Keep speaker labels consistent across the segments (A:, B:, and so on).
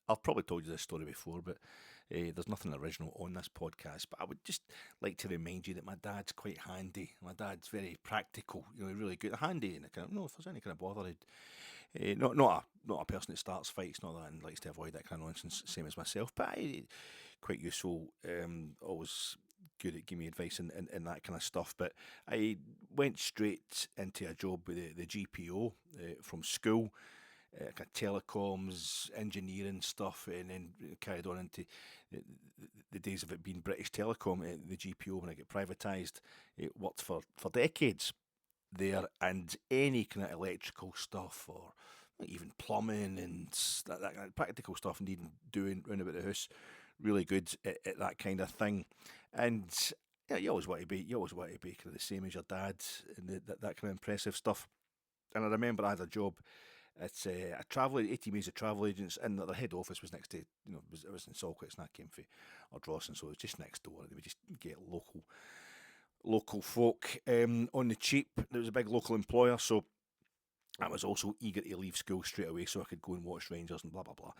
A: I've probably told you this story before, but there's nothing original on this podcast. But I would just like to remind you that my dad's quite handy. My dad's very practical, really good, handy, and kind of, if there's any kind of bother, not a person that starts fights, not that, and likes to avoid that kind of nonsense, same as myself. But quite useful, always good at giving me advice and that kind of stuff. But I went straight into a job with the GPO from school. Kind of telecoms, engineering stuff, and then carried on into the days of it being British Telecom, the GPO when it got privatised. It worked for decades there, and any kind of electrical stuff or even plumbing and that kind of practical stuff needing doing round about the house. Really good at that kind of thing. And yeah, you always want to be kind of the same as your dad and that kind of impressive stuff. And I remember I had a job. It's a travel 18 means of travel agents, and their head office was next to, it was in Salquits, and I came from Ardrossan, so it was just next door. They would just get local folk on the cheap. There was a big local employer, so I was also eager to leave school straight away so I could go and watch Rangers and blah blah blah.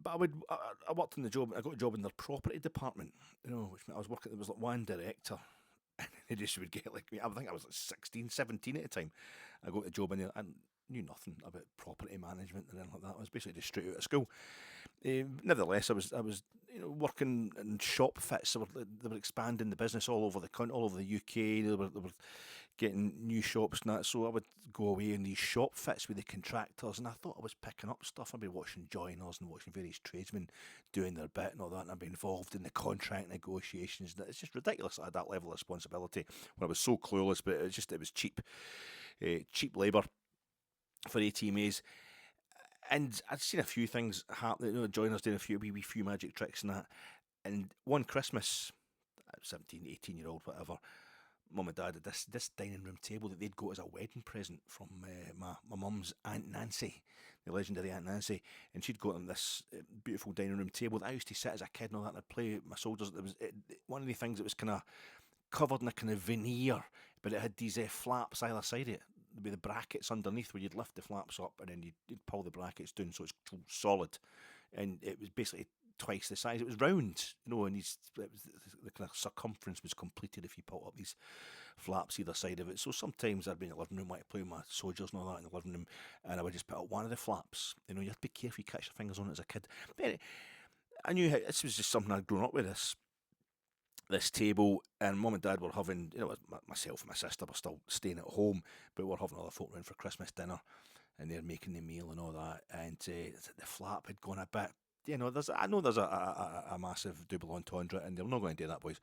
A: But I worked in the job. I got a job in their property department, which meant I was working. There was like one director. And they just would get like me. I think I was like 16, 17 at the time. I got the job in there and knew nothing about property management and anything like that. I was basically just straight out of school. Nevertheless, I was working in shop fits. They were expanding the business all over the country, all over the UK. They were getting new shops and that. So I would go away in these shop fits with the contractors, and I thought I was picking up stuff. I'd be watching joiners and watching various tradesmen doing their bit and all that, and I'd be involved in the contract negotiations. It's just ridiculous. I had that level of responsibility when I was so clueless, but it was cheap labour for ATMAs. And I'd seen a few things happen. Joiners doing a few magic tricks and that. And one Christmas, 17, 18-year-old, whatever, Mum and Dad had this dining room table that they'd got as a wedding present from my mum's Aunt Nancy, the legendary Aunt Nancy. And she'd got them this beautiful dining room table that I used to sit as a kid and all that, and I'd play with my soldiers. There was one of the things that was kind of covered in a kind of veneer, but it had these flaps either side of it, with the brackets underneath, where you'd lift the flaps up and then you'd pull the brackets down so it's solid. And it was basically twice the size. It was round, and the kind of circumference was completed if you pulled up these flaps either side of it. So sometimes I'd be in the living room, wanting to play with my soldiers and all that in the living room, and I would just put up one of the flaps. You have to be careful you catch your fingers on it as a kid. But anyway, I knew this was just something I'd grown up with, this table, and Mum and Dad were having, myself and my sister were still staying at home, but we're having other folk round for Christmas dinner, and they're making the meal and all that, and the flap had gone a bit, I know there's a massive double entendre, and they're not going to do that, boys.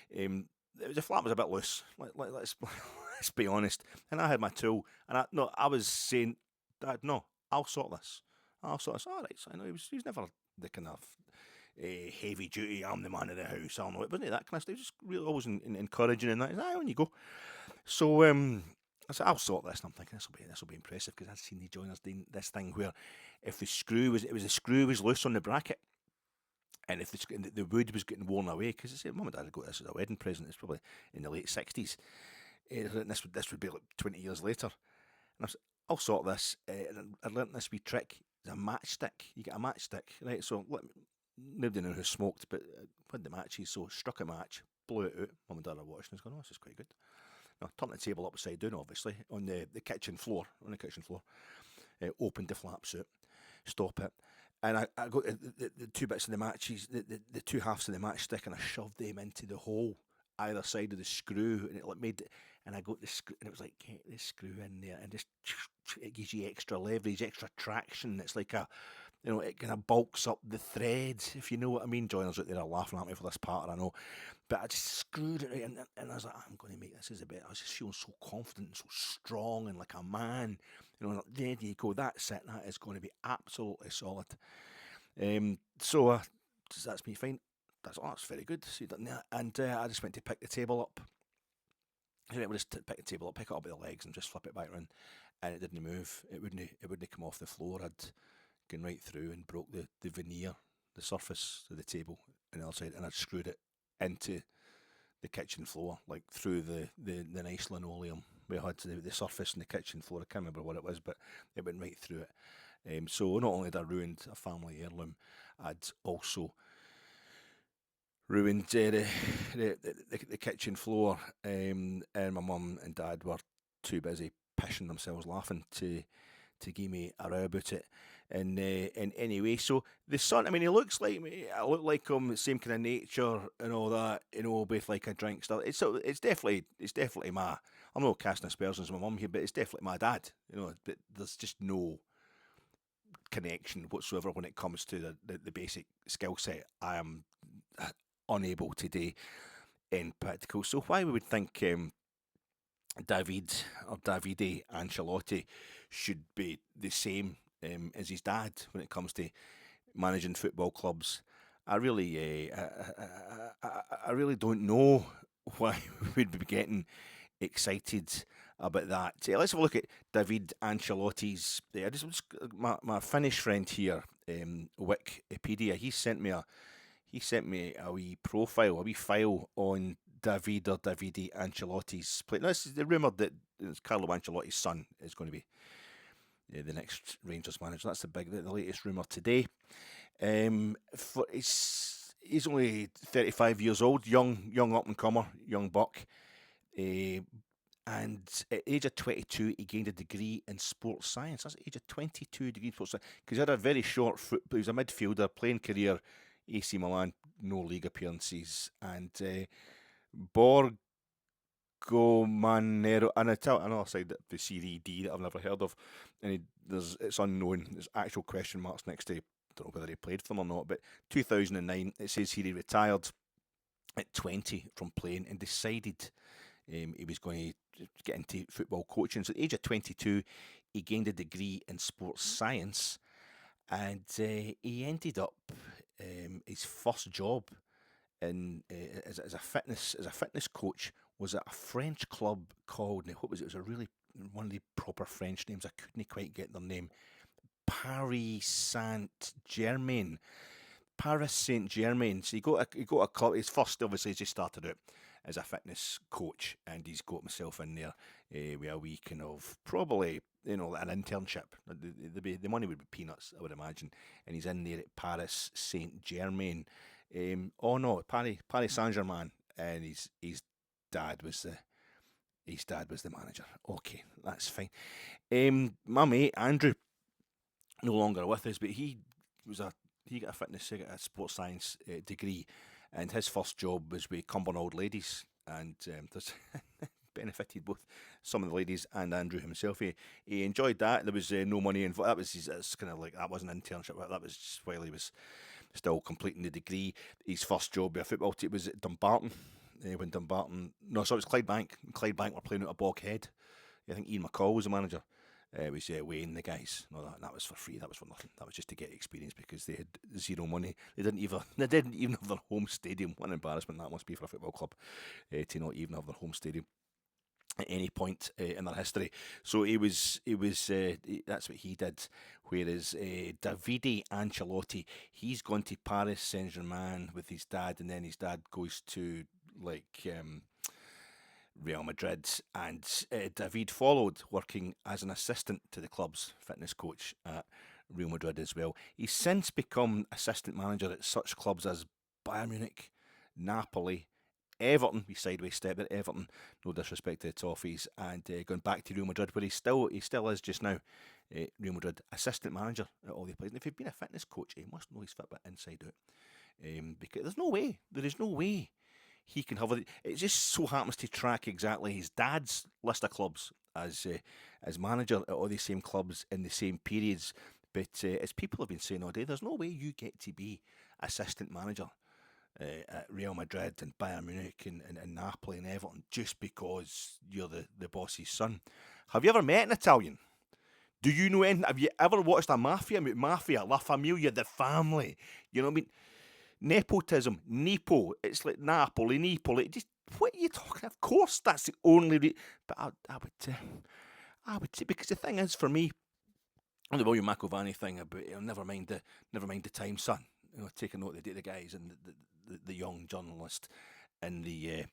A: The flap was a bit loose, let's be honest, and I had my tool, and I was saying, Dad, no, I'll sort this. All right, so I know he was never the kind of heavy duty, I'm the man of the house, I don't know, it wasn't that kind of stuff. He was just really always encouraging and that. He's like, on you go. So I said, I'll sort this, and I'm thinking this will be impressive, because I'd seen the joiners doing this thing where if the screw was loose on the bracket, and if the wood was getting worn away, because I said, Mum and Dad had got this as a wedding present, it's probably in the late 60s, and this would be like 20 years later, and I said, I'll sort this, and I learnt this wee trick. It's a matchstick. You get a matchstick, right? So nobody knew who smoked, but had the matches, so struck a match, blew it out. Mum and Dad are watching, and going, oh, this is quite good. Now, turned the table upside down, obviously, on the kitchen floor, opened the flaps out, stop it, and I got the two bits of the matches, the two halves of the matchstick, and I shoved them into the hole either side of the screw, and it made it, and I got the screw, and it was like, get the screw in there, and just, it gives you extra leverage, extra traction. It's like it kind of bulks up the threads, if you know what I mean. Joiners out there are laughing at me for this part, I know. But I just screwed it right, and I was like, I'm going to make this as a bit. I was just feeling so confident and so strong and like a man. There you go, that's it. That is going to be absolutely solid. So that's me fine. That's very good. So you done that. And I just went to pick the table up. I went to pick the table up, pick it up with the legs and just flip it back around. And it didn't move. It wouldn't come off the floor. I'd gone right through and broke the veneer, the surface of the table on the other side, and I'd screwed it into the kitchen floor, like through the nice linoleum we had, the surface in the kitchen floor. I can't remember what it was, but it went right through it. So not only had I ruined a family heirloom, I'd also ruined the kitchen floor, and my mum and dad were too busy pissing themselves laughing to give me a row about it. And anyway, so the son, I mean, he looks like me. I look like him, same kind of nature and all that, with like a drink stuff. It's definitely my. I'm not casting aspersions on my mum here, but it's definitely my dad. But there's just no connection whatsoever when it comes to the basic skill set. I am unable today in practical. So why we would think Davide Ancelotti should be the same as his dad when it comes to managing football clubs, I really don't know why we'd be getting excited about that. Let's have a look at David Ancelotti's. My Finnish friend here, Wikipedia. He sent me a wee profile, a wee file on Davide Ancelotti's play. Now, this is the rumoured that Carlo Ancelotti's son is going to be the next Rangers manager. That's the latest rumour today. He's only 35 years old, young up and comer, young buck. And at the age of 22, he gained a degree in sports science. That's at the age of 22, degree in sports science. Because he had a very short football. He was a midfielder, playing career, AC Milan, no league appearances. And Borgo Manero, and another side of the Serie D that I've never heard of. And it's unknown. There's actual question marks next to, don't know whether he played for them or not. But 2009, it says here he retired at 20 from playing and decided he was going to get into football coaching. So at the age of 22, he gained a degree in sports science, and he ended up his first job as a fitness coach was at a French club called, what was it? It was a really one of the proper French names. I couldn't quite get their name. Paris Saint-Germain. So he got a club. His first, obviously, he's just started out as a fitness coach, and he's got himself in there with a wee kind of probably an internship. The money would be peanuts, I would imagine, and he's in there at Paris Saint-Germain. Paris Saint-Germain, and his dad was the manager. Okay, that's fine. My mate Andrew, no longer with us, but he got a sports science degree, and his first job was with Cumbernauld Old Ladies, and there's benefited both some of the ladies and Andrew himself. He enjoyed that. There was no money involved. That was kind of like, that wasn't an internship. That was just while he was still completing the degree. His first job with a football team was at Dumbarton. When Dumbarton, no, so it was Clydebank. Clydebank were playing out of Boghead. I think Ian McCall was the manager. It was weighing the guys. No, that was for free. That was for nothing. That was just to get experience because they had zero money. They didn't even have their home stadium. What an embarrassment that must be for a football club to not even have their home stadium at any point in their history. So that's what he did. Whereas Davide Ancelotti, he's gone to Paris Saint-Germain with his dad, and then his dad goes to Real Madrid, and David followed, working as an assistant to the club's fitness coach at Real Madrid as well. He's since become assistant manager at such clubs as Bayern Munich, Napoli, Everton. We sideways step at Everton, no disrespect to the Toffees, and going back to Real Madrid, where he still is just now. Real Madrid assistant manager at all the places. And if you've been a fitness coach, you must know his Fitbit inside out, because there is no way he can have it. Just so happens to track exactly his dad's list of clubs as manager at all the same clubs in the same periods. But as people have been saying all day, there's no way you get to be assistant manager at Real Madrid and Bayern Munich and Napoli and Everton just because you're the boss's son. Have you ever met an Italian? Do you know anything? Have you ever watched a mafia? Mafia, La Familia, the family. You know what I mean? Nepotism, Nepo. It's like Napoli, Napoli. Just what are you talking? Of course, that's the only. But I would say, because the thing is, for me, on the William McIlvanney thing about never mind the time, son. Take a note of the guys and the young journalist in the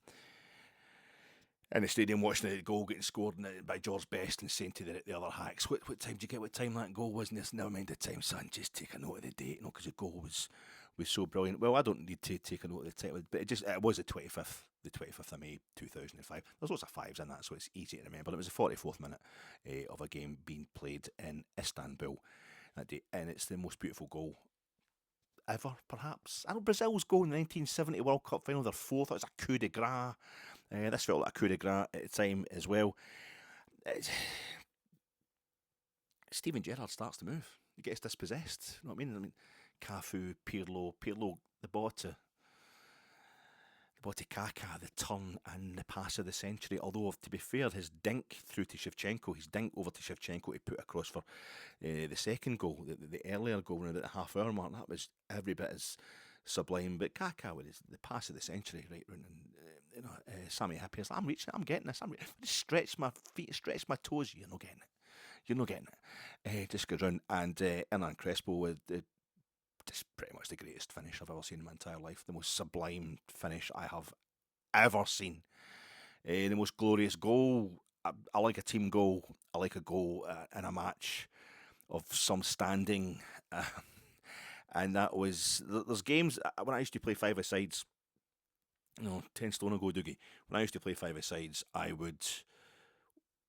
A: in the stadium watching the goal getting scored by George Best and saying to the other hacks, what time did you get? What time that goal was? And this, never mind the time, son. Just take a note of the date, because the goal was so brilliant. Well, I don't need to take a note of the time, but it was the 25th of May 2005. There's lots of fives in that, so it's easy to remember. It was the 44th minute of a game being played in Istanbul that day, and it's the most beautiful goal ever, perhaps. I know Brazil's goal in the 1970 World Cup final, their fourth, it was a coup de grace. This felt like a coup de grace at the time as well. Steven Gerrard starts to move. He gets dispossessed. You know what I mean? Cafu, Pirlo, the ball to Kaká, the turn and the pass of the century. Although, to be fair, his dink through to Shevchenko, his dink over to Shevchenko to put across for the second goal, the earlier goal, around about the half-hour mark, that was every bit as sublime. But Kaká with the pass of the century, right round, and Sammy Hippia's like, I'm reaching it, I'm getting this. Just stretch my feet, stretch my toes. You're not getting it. You're not getting it. Just go round, and Hernan Crespo with just pretty much the greatest finish I've ever seen in my entire life. The most sublime finish I have ever seen. The most glorious goal. I like a team goal. I like a goal in a match of some standing. And that was, there's games, when I used to play five-a-sides, 10 stone ago, Doogie, when I used to play five-a-sides, I would,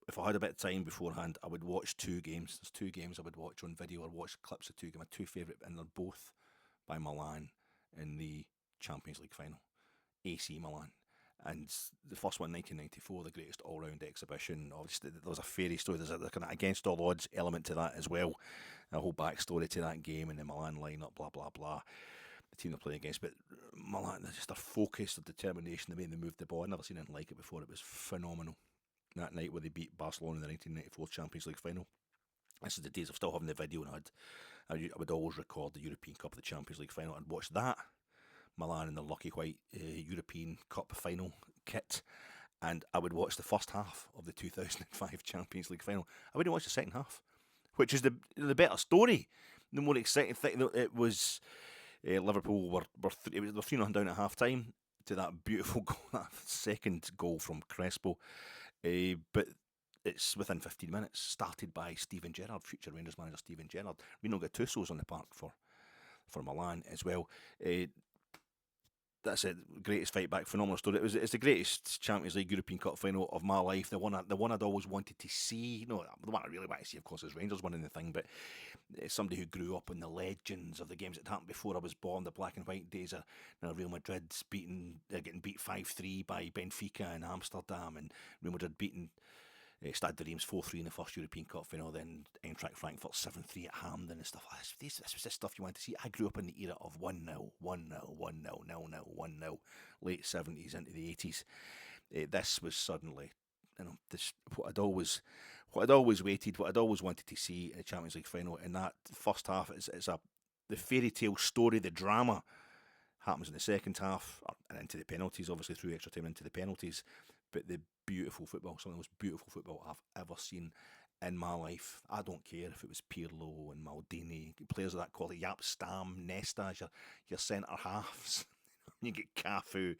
A: if I had a bit of time beforehand, I would watch two games. There's two games I would watch on video or watch clips of two games. My two favourite, and they're both by Milan in the Champions League final. AC Milan. And the first one, 1994, the greatest all-round exhibition. Obviously, there was a fairy story. There's a kind of against all odds element to that as well. A whole backstory to that game and the Milan lineup, blah, blah, blah. The team they're playing against. But Milan, just their focus, their determination, the way they moved the ball. I've never seen anything like it before. It was phenomenal. That night where they beat Barcelona in the 1994 Champions League final. This is the days of still having the video, and I would always record the European Cup of the Champions League final. I'd watch that. Milan in the lucky white European Cup final kit, and I would watch the first half of the 2005 Champions League final. I wouldn't watch the second half, which is the better story. The more exciting thing, it was Liverpool were 3-0 down at half time to that beautiful goal, that second goal from Crespo, but it's within 15 minutes, started by Steven Gerrard, future Rangers manager Steven Gerrard. Rino Gattuso's on the park for Milan as well. That's it. Greatest fight back, phenomenal story. It's the greatest Champions League European Cup final of my life. The one I'd always wanted to see. The one I really want to see, of course, is Rangers winning the thing. But somebody who grew up in the legends of the games that happened before I was born, the black and white days of Real Madrid getting beat 5-3 by Benfica in Amsterdam, and Real Madrid beating Stade de Reims 4-3 in the first European Cup final, then Eintracht Frankfurt 7-3 at Hamden and stuff like this. This was the stuff you wanted to see. I grew up in the era of 1-0, 1-0, 1-0, 0-0, 1-0, late 70s into the 80s. This was suddenly, what I'd always waited, what I'd always wanted to see in the Champions League final. In that first half, the fairy tale story, the drama happens in the second half, and into the penalties, obviously through extra time into the penalties. But the beautiful football, some of the most beautiful football I've ever seen in my life. I don't care if it was Pirlo and Maldini, players of that quality, Jaap Stam, Nesta as your centre halves. You get Cafu,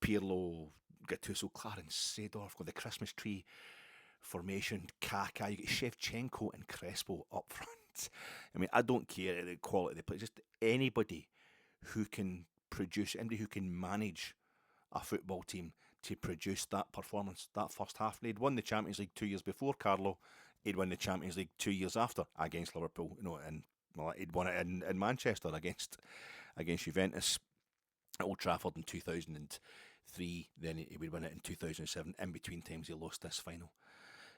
A: Pirlo, Gattuso, Clarence Seedorf, got the Christmas tree formation, Kaká, you get Shevchenko and Crespo up front. I mean, I don't care the quality of the play, just anybody who can produce, anybody who can manage a football team to produce that performance, that first half. They'd won the Champions League 2 years before Carlo. He'd won the Champions League 2 years after against Liverpool. And he'd won it in Manchester against Juventus at Old Trafford in 2003. Then he would win it in 2007. In between times, he lost this final.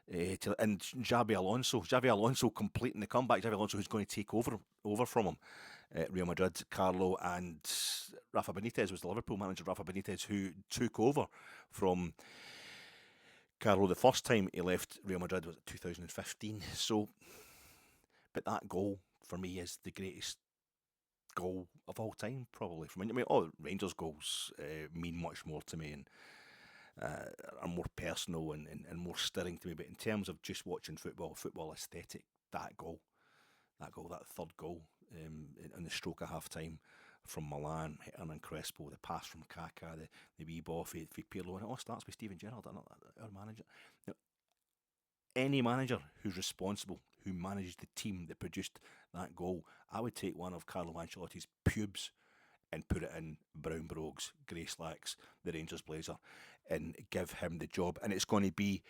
A: And Xabi Alonso completing the comeback. Xabi Alonso, who's going to take over from him at Real Madrid. Carlo and Rafa Benitez was the Liverpool manager. Rafa Benitez, who took over from Carlo the first time he left Real Madrid, was 2015. So, but that goal for me is the greatest goal of all time, probably. All Rangers goals mean much more to me and are more personal and more stirring to me. But in terms of just watching football aesthetic, that third goal in the stroke of half time from Milan, hitting on Crespo, the pass from Kaká, the wee ball for Pirlo, and it all starts with Steven Gerrard, our manager. You know, any manager who's responsible, who managed the team that produced that goal, I would take one of Carlo Ancelotti's pubes and put it in brown brogues, grey slacks, the Rangers blazer, and give him the job. And it's going to be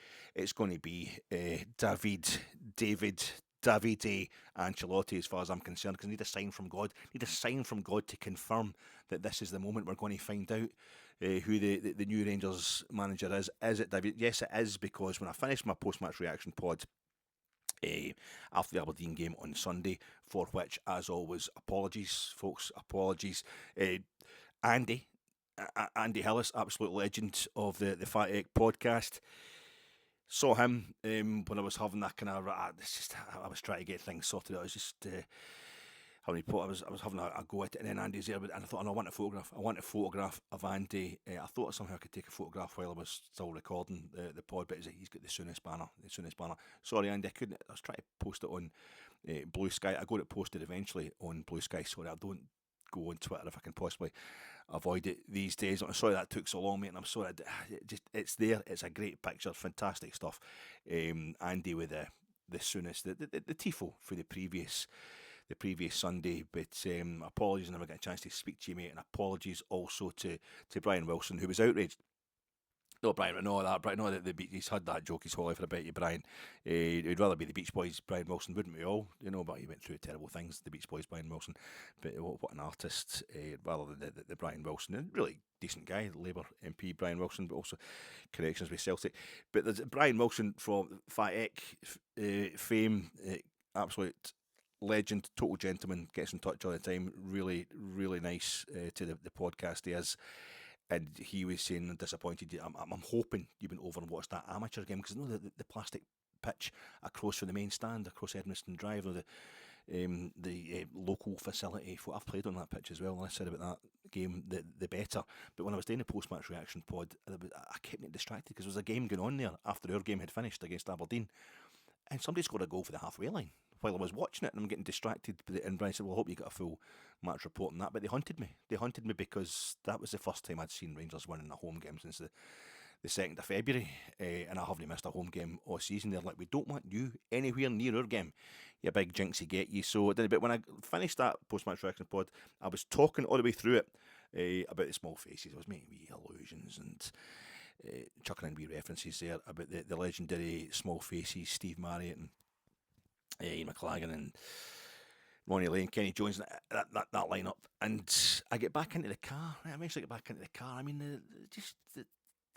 A: Davide Ancelotti, as far as I'm concerned, because I need a sign from God. I need a sign from God to confirm that this is the moment we're going to find out who the new Rangers manager is. Is it David? Yes, it is, because when I finished my post-match reaction pod after the Aberdeen game on Sunday, for which, as always, apologies, folks, apologies. Andy Hillis, absolute legend of the Fat Egg podcast. Saw him when I was having that kind of. I was trying to get things sorted out. I was just I was having a go at it, and then Andy's there, and I thought, I want a photograph. I want a photograph of Andy. I thought somehow I could take a photograph while I was still recording the pod, but he's got the soonest banner. Sorry, Andy, I couldn't. I was trying to post it on Blue Sky. I got it posted eventually on Blue Sky. Sorry, I don't go on Twitter if I can possibly avoid it these days. I'm sorry that took so long, mate, and I'm sorry. It's there. It's a great picture, fantastic stuff. Andy with the soonest, the tifo for the previous Sunday, but apologies I never got a chance to speak to you, mate, and apologies also to Brian Wilson, who was outraged. No, Brian, he's had that joke his whole life about you, Brian. He'd rather be the Beach Boys, Brian Wilson, wouldn't we all? But he went through terrible things, the Beach Boys, Brian Wilson. But what an artist, rather than the Brian Wilson. And really decent guy, Labour MP Brian Wilson, but also connections with Celtic. But there's Brian Wilson from Fat Ek fame, absolute legend, total gentleman, gets in touch all the time. Really, really nice to the podcast he is. And he was saying, disappointed. I'm hoping you went over and watched that amateur game, because I know the plastic pitch across from the main stand, across Edmiston Drive, or the local facility. I've played on that pitch as well, and I said about that game, the better. But when I was doing the post-match reaction pod, I kept getting distracted because there was a game going on there after our game had finished against Aberdeen, and somebody scored a goal for the halfway line while I was watching it, and I'm getting distracted. And Brian said, well, I hope you got a full match report on that. But they hunted me because that was the first time I'd seen Rangers winning a home game since the 2nd of February, and I haven't missed a home game all season. They're like, we don't want you anywhere near our game, you big jinxie get you. So, but when I finished that post-match reaction pod, I was talking all the way through it about the small faces. I was making wee allusions and chucking in wee references there about the legendary small faces, Steve Marriott and Ian McLagan and Ronnie Lane, Kenny Jones, that lineup. And I get back into the car. I eventually get back into the car. I mean,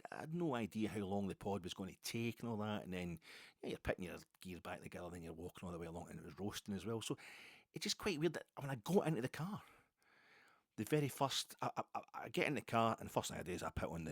A: I had no idea how long the pod was going to take and all that. And then you're putting your gear back together, and then you're walking all the way along, and it was roasting as well. So it's just quite weird that when I got into the car, the very first, I get in the car, and the first thing I do is I put on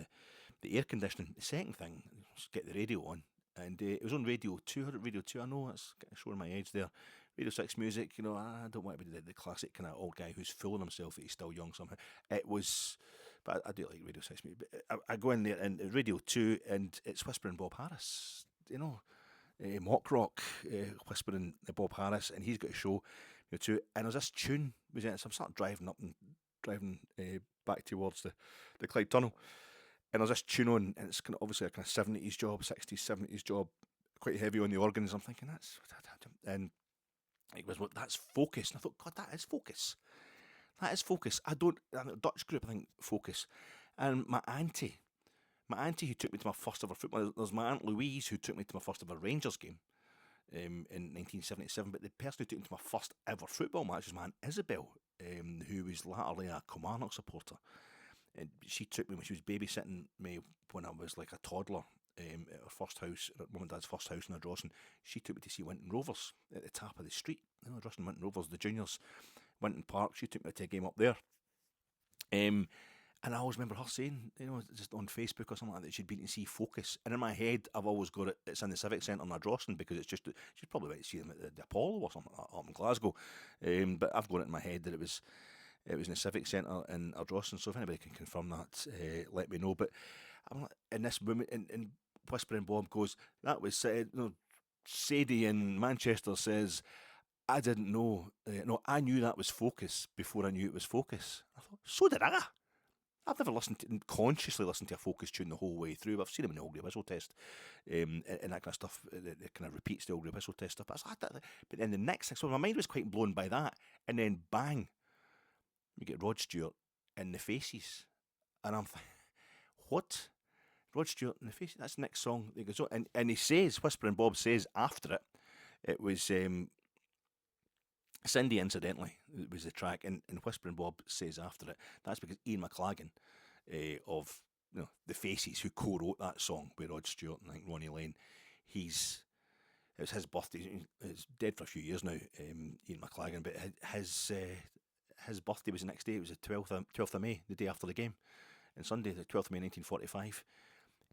A: the air conditioning. The second thing is get the radio on. And it was on Radio 2. Heard it Radio 2. I know it's showing my age there. Radio 6 music, I don't want to be the classic kind of old guy who's fooling himself that he's still young somehow. It was, but I do like Radio 6 music. But I go in there and Radio 2, and it's whispering Bob Harris, mock rock, whispering Bob Harris, and he's got a show, too. And there's this tune, so I'm starting driving back towards the Clyde Tunnel. And there's this tune on, and it's obviously a kind of 70s job, 60s, 70s job, quite heavy on the organs. I'm thinking, and it was, that's Focus. And I thought, God, that is Focus. That is Focus. A Dutch group, I think, Focus. And my auntie who took me to my first ever football, there's my Aunt Louise who took me to my first ever Rangers game in 1977, but the person who took me to my first ever football match was my Aunt Isabel, who was latterly a Kilmarnock supporter. And she took me when she was babysitting me when I was like a toddler at her first house, at Mum and Dad's first house in Ardrossan. She took me to see Winton Rovers at the top of the street. Ardrossan Winton Rovers, the juniors, Winton Park. She took me to a game up there. And I always remember her saying, just on Facebook or something like that, she'd been to see Focus. And in my head, I've always got it's in the Civic Centre in Ardrossan, because she's probably went to see them at the Apollo or something up in Glasgow. But I've got it in my head that it was in the Civic Centre in Ardrossan, so if anybody can confirm that, let me know. But I'm like, in this moment, and Whispering Bob goes, that was said, Sadie in Manchester says, I didn't know, no, I knew that was Focus before I knew it was Focus. I So did I. I've never consciously listened to a Focus tune the whole way through. I've seen him in the Augury Whistle Test, and that kind of stuff. It kind of repeats the Augury Whistle Test stuff. But then the next thing, so my mind was quite blown by that, and then bang, you get Rod Stewart in The Faces, and I'm thinking, what? Rod Stewart in The Faces? That's the next song that goes on, and he says, Whispering Bob says after it was Cindy, incidentally, it was the track, and Whispering Bob says after it, that's because Ian McLagan of The Faces, who co-wrote that song with Rod Stewart and I think Ronnie Lane, it was his birthday. He's dead for a few years now, Ian McLagan, but his birthday was the next day. It was the 12th of May, the day after the game, and Sunday, the 12th of May 1945,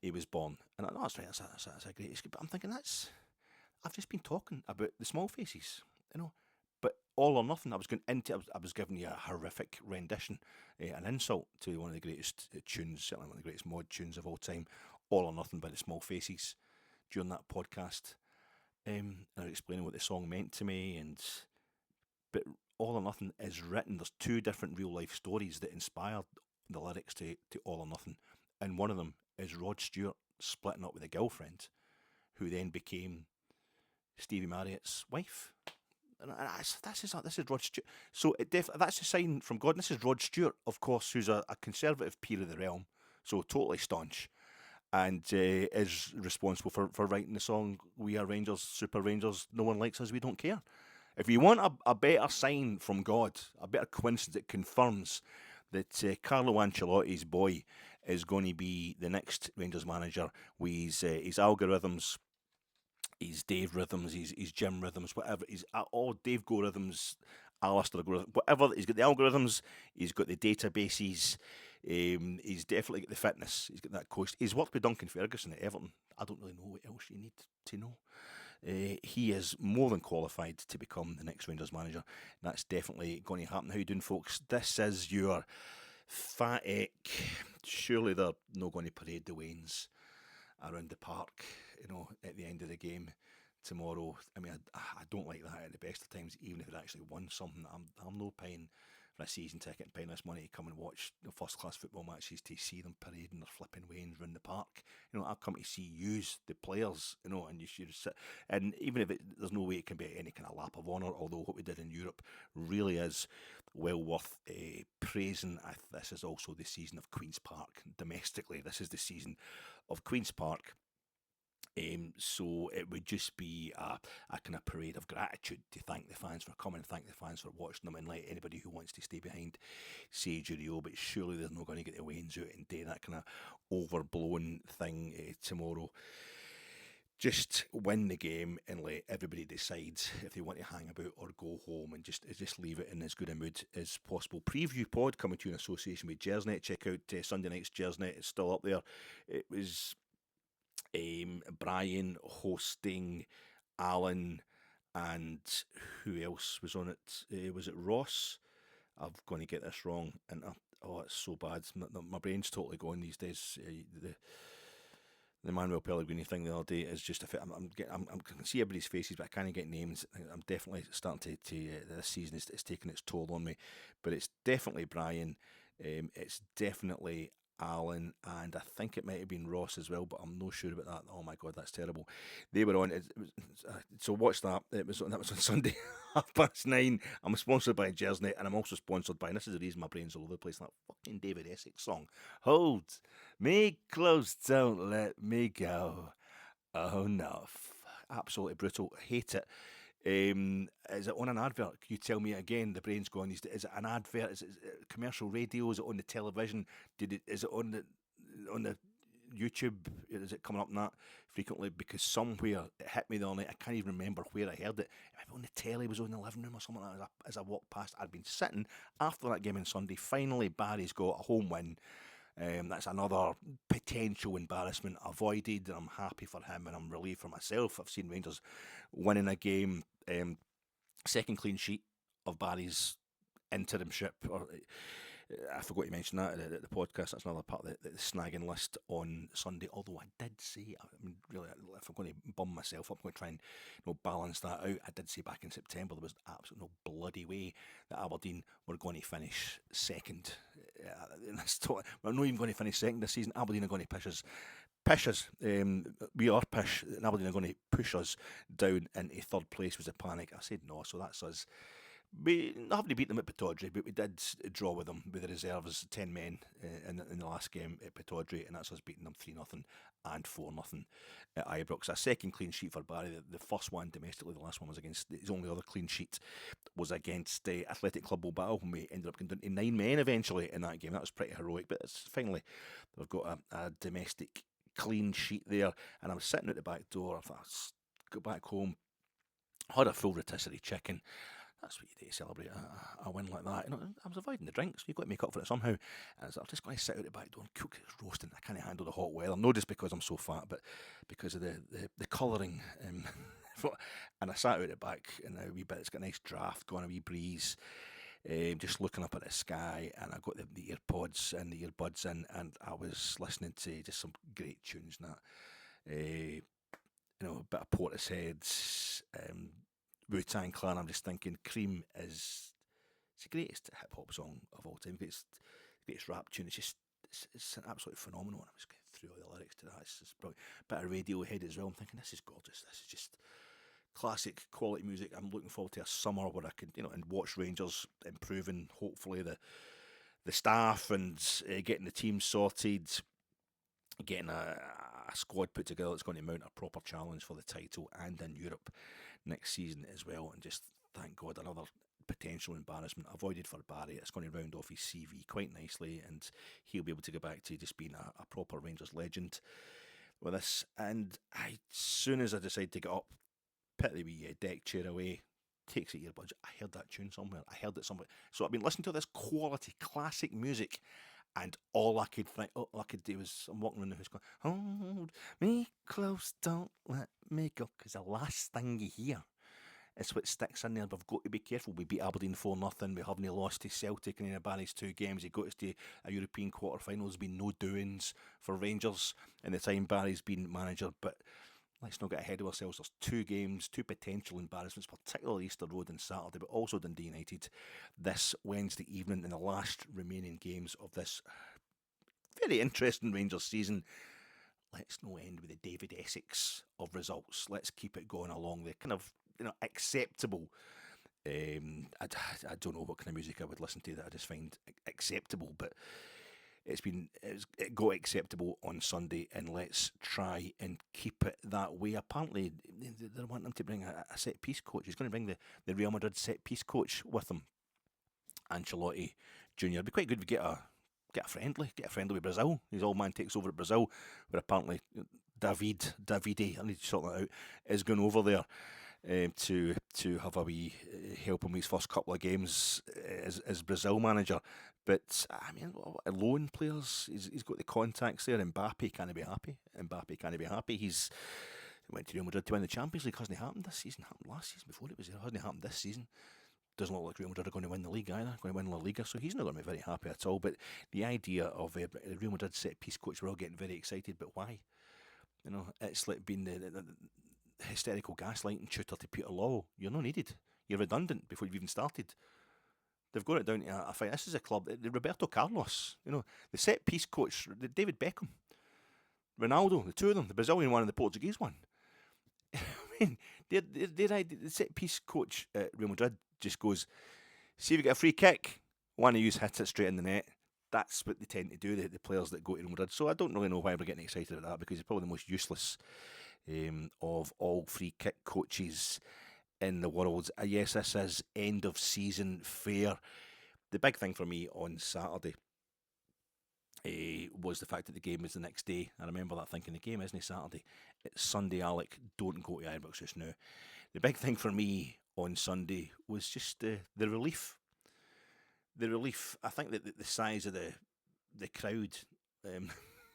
A: he was born. And I know that's right, that's a great escape. But I'm thinking, I've just been talking about the Small Faces, But All or Nothing, I was giving you a horrific rendition, an insult to one of the greatest tunes, certainly one of the greatest mod tunes of all time, All or Nothing by the Small Faces, during that podcast. And I was explaining what the song meant to me, but All or Nothing is written. There's two different real life stories that inspired the lyrics to All or Nothing, and one of them is Rod Stewart splitting up with a girlfriend, who then became Stevie Marriott's wife. And this is Rod Stewart. So that's a sign from God. And this is Rod Stewart, of course, who's a conservative peer of the realm, so totally staunch, and is responsible for writing the song "We Are Rangers, Super Rangers. No one likes us, we don't care." If you want a better sign from God, a better coincidence that confirms that Carlo Ancelotti's boy is going to be the next Rangers manager with his algorithms, his Dave rhythms, his Jim rhythms, whatever. He's all Dave Go rhythms, Alistair Go rhythms, whatever. He's got the algorithms, he's got the databases, he's definitely got the fitness, he's got that coast. He's worked with Duncan Ferguson at Everton. I don't really know what else you need to know. He is more than qualified to become the next Rangers manager. That's definitely going to happen. How you doing, folks? This is your Fat Eck. Surely they're not going to parade the wains around the park, at the end of the game tomorrow. I mean, I don't like that at the best of times, even if it actually won something. I'm no paying for a season ticket and paying this money to come and watch first class football matches to see them parading their flipping wains around the park. I've come to see yous, the players, and you should sit. And even if there's no way it can be any kind of lap of honour, although what we did in Europe really is well worth praising. This is also the season of Queen's Park domestically. This is the season of Queen's Park. So it would just be a kind of parade of gratitude to thank the fans for coming, thank the fans for watching them, and let anybody who wants to stay behind say Jurio. But surely they're not going to get the wains out and do that kind of overblown thing tomorrow. Just win the game and let everybody decide if they want to hang about or go home, and just leave it in as good a mood as possible. Preview pod coming to you in association with Jersnet. Check out Sunday night's Jersnet. It's still up there. It was Brian hosting Alan, and who else was on it? Was it Ross? I'm going to get this wrong, and it's so bad. My brain's totally going these days. The Manuel Pellegrini thing the other day is just I can see everybody's faces, but I can't get names. I'm definitely starting to this season it's taking its toll on me, but it's definitely Brian. It's definitely Alan, and I think it might have been Ross as well, but I'm not sure about that. Oh my God, that's terrible. They were on. So watch that. That was on Sunday, 9:30. I'm sponsored by Jersey, and I'm also sponsored by, and this is the reason my brain's all over the place, that fucking David Essex song. Hold me close, don't let me go. Oh no, absolutely brutal. Hate it. Is it on an advert? Can you tell me again? The brain's going. Is it an advert? Is it commercial radio? Is it on the television? Is it on the YouTube? Is it coming up in that frequently? Because somewhere it hit me the other night. I can't even remember where I heard it. Maybe on the telly, was on the living room or something like that. As I walked past, I'd been sitting after that game on Sunday. Finally, Barry's got a home win. That's another potential embarrassment avoided, and I'm happy for him, and I'm relieved for myself. I've seen Rangers winning a game. Second clean sheet of Barry's interimship, or I forgot to mention that at the podcast. That's another part of the snagging list on Sunday. Although I did say, I mean, really, if I'm going to bum myself up, I'm going to try and balance that out. I did say back in September there was absolutely no bloody way that Aberdeen were going to finish second. We're not even going to finish second this season. Aberdeen are going to push us. We are push. And Aberdeen are going to push us down into third place. Was a panic. I said no, so that's us. We haven't beat them at Pittodrie, but we did draw with them with the reserves, 10 men in the last game at Pittodrie, and that's us beating them 3-0 and 4-0 at Ibrox. A second clean sheet for Barry. The first one domestically, the last one was against, his only other clean sheet was against Athletic Club Bilbao, when we ended up going down to 9 men eventually in that game. That was pretty heroic, but it's finally, they've got a domestic clean sheet there, and I was sitting at the back door. I thought, I'd go back home, had a full rotisserie chicken. That's what you do to celebrate a win like that. I was avoiding the drinks. You've got to make up for it somehow. And I was just going to sit out the back door and cook. It's roasting. I can't handle the hot weather. Not just because I'm so fat, but because of the colouring. And I sat out the back in a wee bit. It's got a nice draft, going a wee breeze. Just looking up at the sky, and I got the earpods and the earbuds in, and I was listening to just some great tunes and that. A bit of Portishead, Wu-Tang Clan. I'm just thinking Cream is the greatest hip hop song of all time. Greatest rap tune. It's an absolutely phenomenal one. I was going through all the lyrics to that. It's just brilliant. Bit of Radiohead as well. I'm thinking this is gorgeous. This is just classic quality music. I'm looking forward to a summer where I can and watch Rangers improving. Hopefully the staff and getting the team sorted. Getting a squad put together that's going to mount a proper challenge for the title and in Europe next season as well. And just thank God, another potential embarrassment avoided for Barry. It's going to round off his CV quite nicely, and he'll be able to go back to just being a proper Rangers legend with this. And as soon as I decide to get up, put the wee deck chair away, takes it earbuds. I heard that tune somewhere. I heard it somewhere. So I've been listening to this quality classic music, and all I could do was, I'm walking around the house going, hold me close, don't let me go, because the last thing you hear is what sticks in there. We've got to be careful. We beat Aberdeen 4-0. We haven't lost to Celtic in any of Barry's 2 games. He got us to a European quarter-final. There's been no doings for Rangers in the time Barry's been manager, but let's not get ahead of ourselves. There's 2 games, 2 potential embarrassments, particularly Easter Road and Saturday, but also Dundee United this Wednesday evening in the last remaining games of this very interesting Rangers season. Let's not end with the David Essex of results. Let's keep it going along the kind of acceptable. I don't know what kind of music I would listen to that I just find acceptable, but it got acceptable on Sunday, and let's try and keep it that way. Apparently, they're wanting him to bring a set piece coach. He's going to bring the Real Madrid set piece coach with him, Ancelotti Jr. It'd be quite good to get a friendly with Brazil. His old man takes over at Brazil, where apparently Davide, I need to sort that out, is going over there to have a wee help him with his first couple of games as Brazil manager. But I mean, loan players, he's got the contacts there. Mbappe can't be happy. He went to Real Madrid to win the Champions League. Hasn't happened this season. Happened last season before it was there. Hasn't happened this season. Doesn't look like Real Madrid are going to win the league either. Going to win La Liga, so he's not going to be very happy at all. But the idea of the Real Madrid set piece coach, we're all getting very excited. But why? It's like being the hysterical gaslighting tutor to Peter Law. You're not needed. You're redundant before you've even started. They've got it down to a fight. This is a club. The Roberto Carlos, the set piece coach, the David Beckham, Ronaldo, the 2 of them, the Brazilian one and the Portuguese one. I mean, the set piece coach at Real Madrid just goes, see if you get a free kick, one of you hits it straight in the net. That's what they tend to do, the players that go to Real Madrid. So I don't really know why we're getting excited about that, because he's probably the most useless of all free kick coaches in the world. Yes, this is end of season fare. The big thing for me on Saturday was the fact that the game was the next day. I remember that thinking, the game isn't Saturday, it's Sunday, Alec, don't go to Ibrox just now. The big thing for me on Sunday was just the relief. The relief. I think that the size of the crowd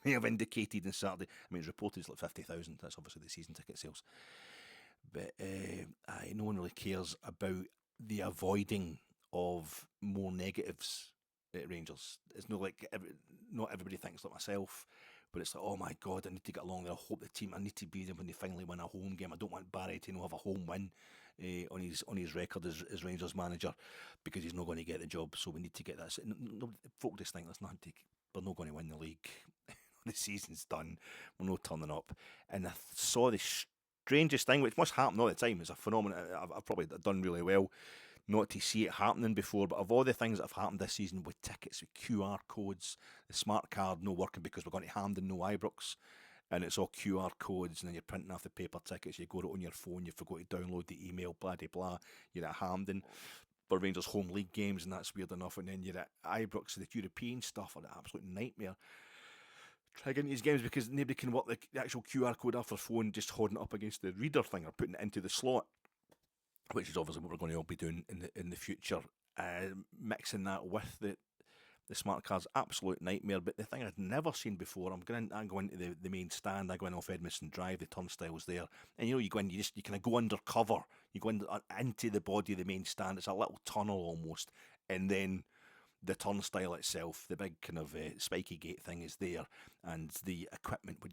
A: may have indicated on Saturday. I mean, it's reported it's like 50,000. That's obviously the season ticket sales. But no one really cares about the avoiding of more negatives at Rangers. It's not like not everybody thinks like myself, but it's like, oh my God, I need to get along there. I hope the team, I need to be there when they finally win a home game. I don't want Barry to have a home win on his record as Rangers manager, because he's not going to get the job. So we need to get that. So, folk just think we're not going to win the league. The season's done. We're not turning up. And I saw the strangest thing, which must happen all the time. It's a phenomenon. I've probably done really well not to see it happening before, but of all the things that have happened this season with tickets, with QR codes, the smart card no working because we're going to Hampden, no Ibrox, and it's all QR codes, and then you're printing off the paper tickets, you got it on your phone, you forgot to download the email, blah, blah, blah, you're at Hampden for Rangers home league games, and that's weird enough, and then you're at Ibrox, the European stuff, an absolute nightmare. Try getting these games because nobody can work the actual QR code off their phone, just holding it up against the reader thing or putting it into the slot, which is obviously what we're going to all be doing in the future. Mixing that with the smart cards, absolute nightmare. But the thing I'd never seen before, I'm going to the main stand. I go in off Edmiston Drive, the turnstile's there, and you go in, you kind of go undercover. You go into the body of the main stand. It's a little tunnel almost, and then the turnstile itself, the big kind of spiky gate thing is there, and the equipment when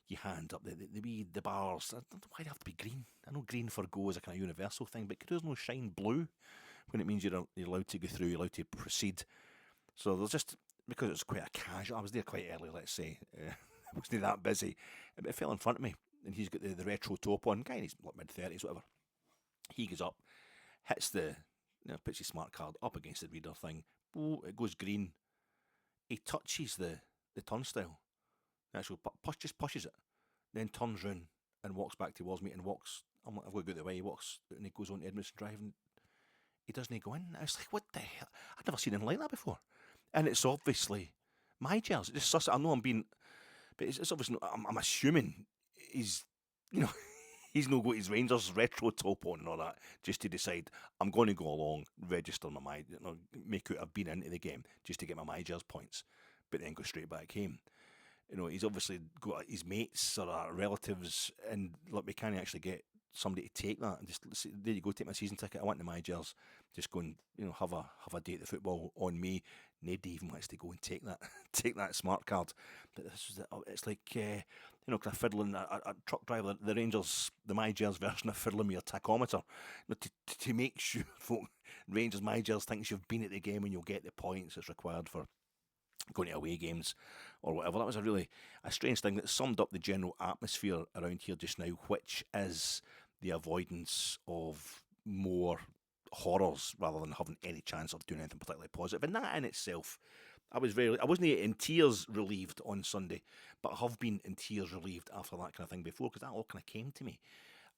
A: you hand up the bars. I don't know why they have to be green. I know green for go is a kind of universal thing, but there's no shine blue when it means you're allowed to go through, you're allowed to proceed. So there's just, because it's quite a casual, I was there quite early, let's say, I wasn't that busy, but it fell in front of me, and he's got the retro top on, guy, he's like mid-30s, whatever. He goes up, hits puts his smart card up against the reader thing, it goes green. He touches the turnstile, actually just pushes it, then turns round and walks back towards me and walks. I'm like, I've got to go the way. He walks and he goes on to Edmiston Drive and he doesn't go in. I was like, what the hell? I'd never seen anything like that before. And it's obviously my jersey. Just sus. I know I'm being, but it's obviously. I'm assuming he's, he's not got his Rangers retro top on and all that, just to decide I'm going to go along, register my make out I've been into the game just to get my Myers points, but then go straight back home. He's obviously got his mates or relatives, and look, we can't actually get somebody to take that and just say, there you go, take my season ticket. I want the Myers. Just go and have a day at the football on me. Nobody even wants to go and take that smart card. But it's like kind of fiddling a truck driver, the Rangers, the Myers version of fiddling with your tachometer, to make sure folk Rangers Myers thinks you've been at the game and you'll get the points that's required for going to away games or whatever. That was a strange thing that summed up the general atmosphere around here just now, which is the avoidance of more horrors rather than having any chance of doing anything particularly positive. And that in itself, I wasn't in tears relieved on Sunday, but I have been in tears relieved after that kind of thing before, because that all kind of came to me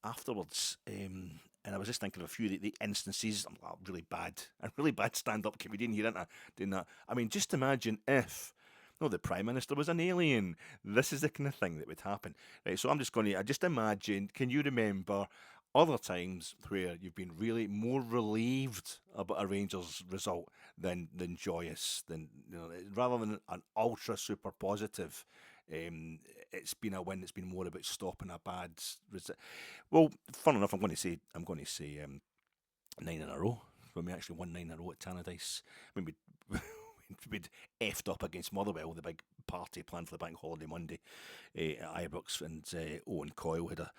A: afterwards. And I was just thinking of a few of the instances. I'm a really bad stand-up comedian here, aren't I, doing that? I mean, just imagine if the Prime Minister was an alien. This is the kind of thing that would happen. Right, so I just imagine, can you remember other times where you've been really more relieved about a Rangers result than joyous, rather than an ultra super positive? It's been a win that's been more about stopping a bad result. Well, fun enough, I'm going to say 9 in a row. When we actually won 9 in a row at Tannadice. I mean, we'd effed up against Motherwell, the big party planned for the bank holiday Monday at Ibrox, and Owen Coyle had a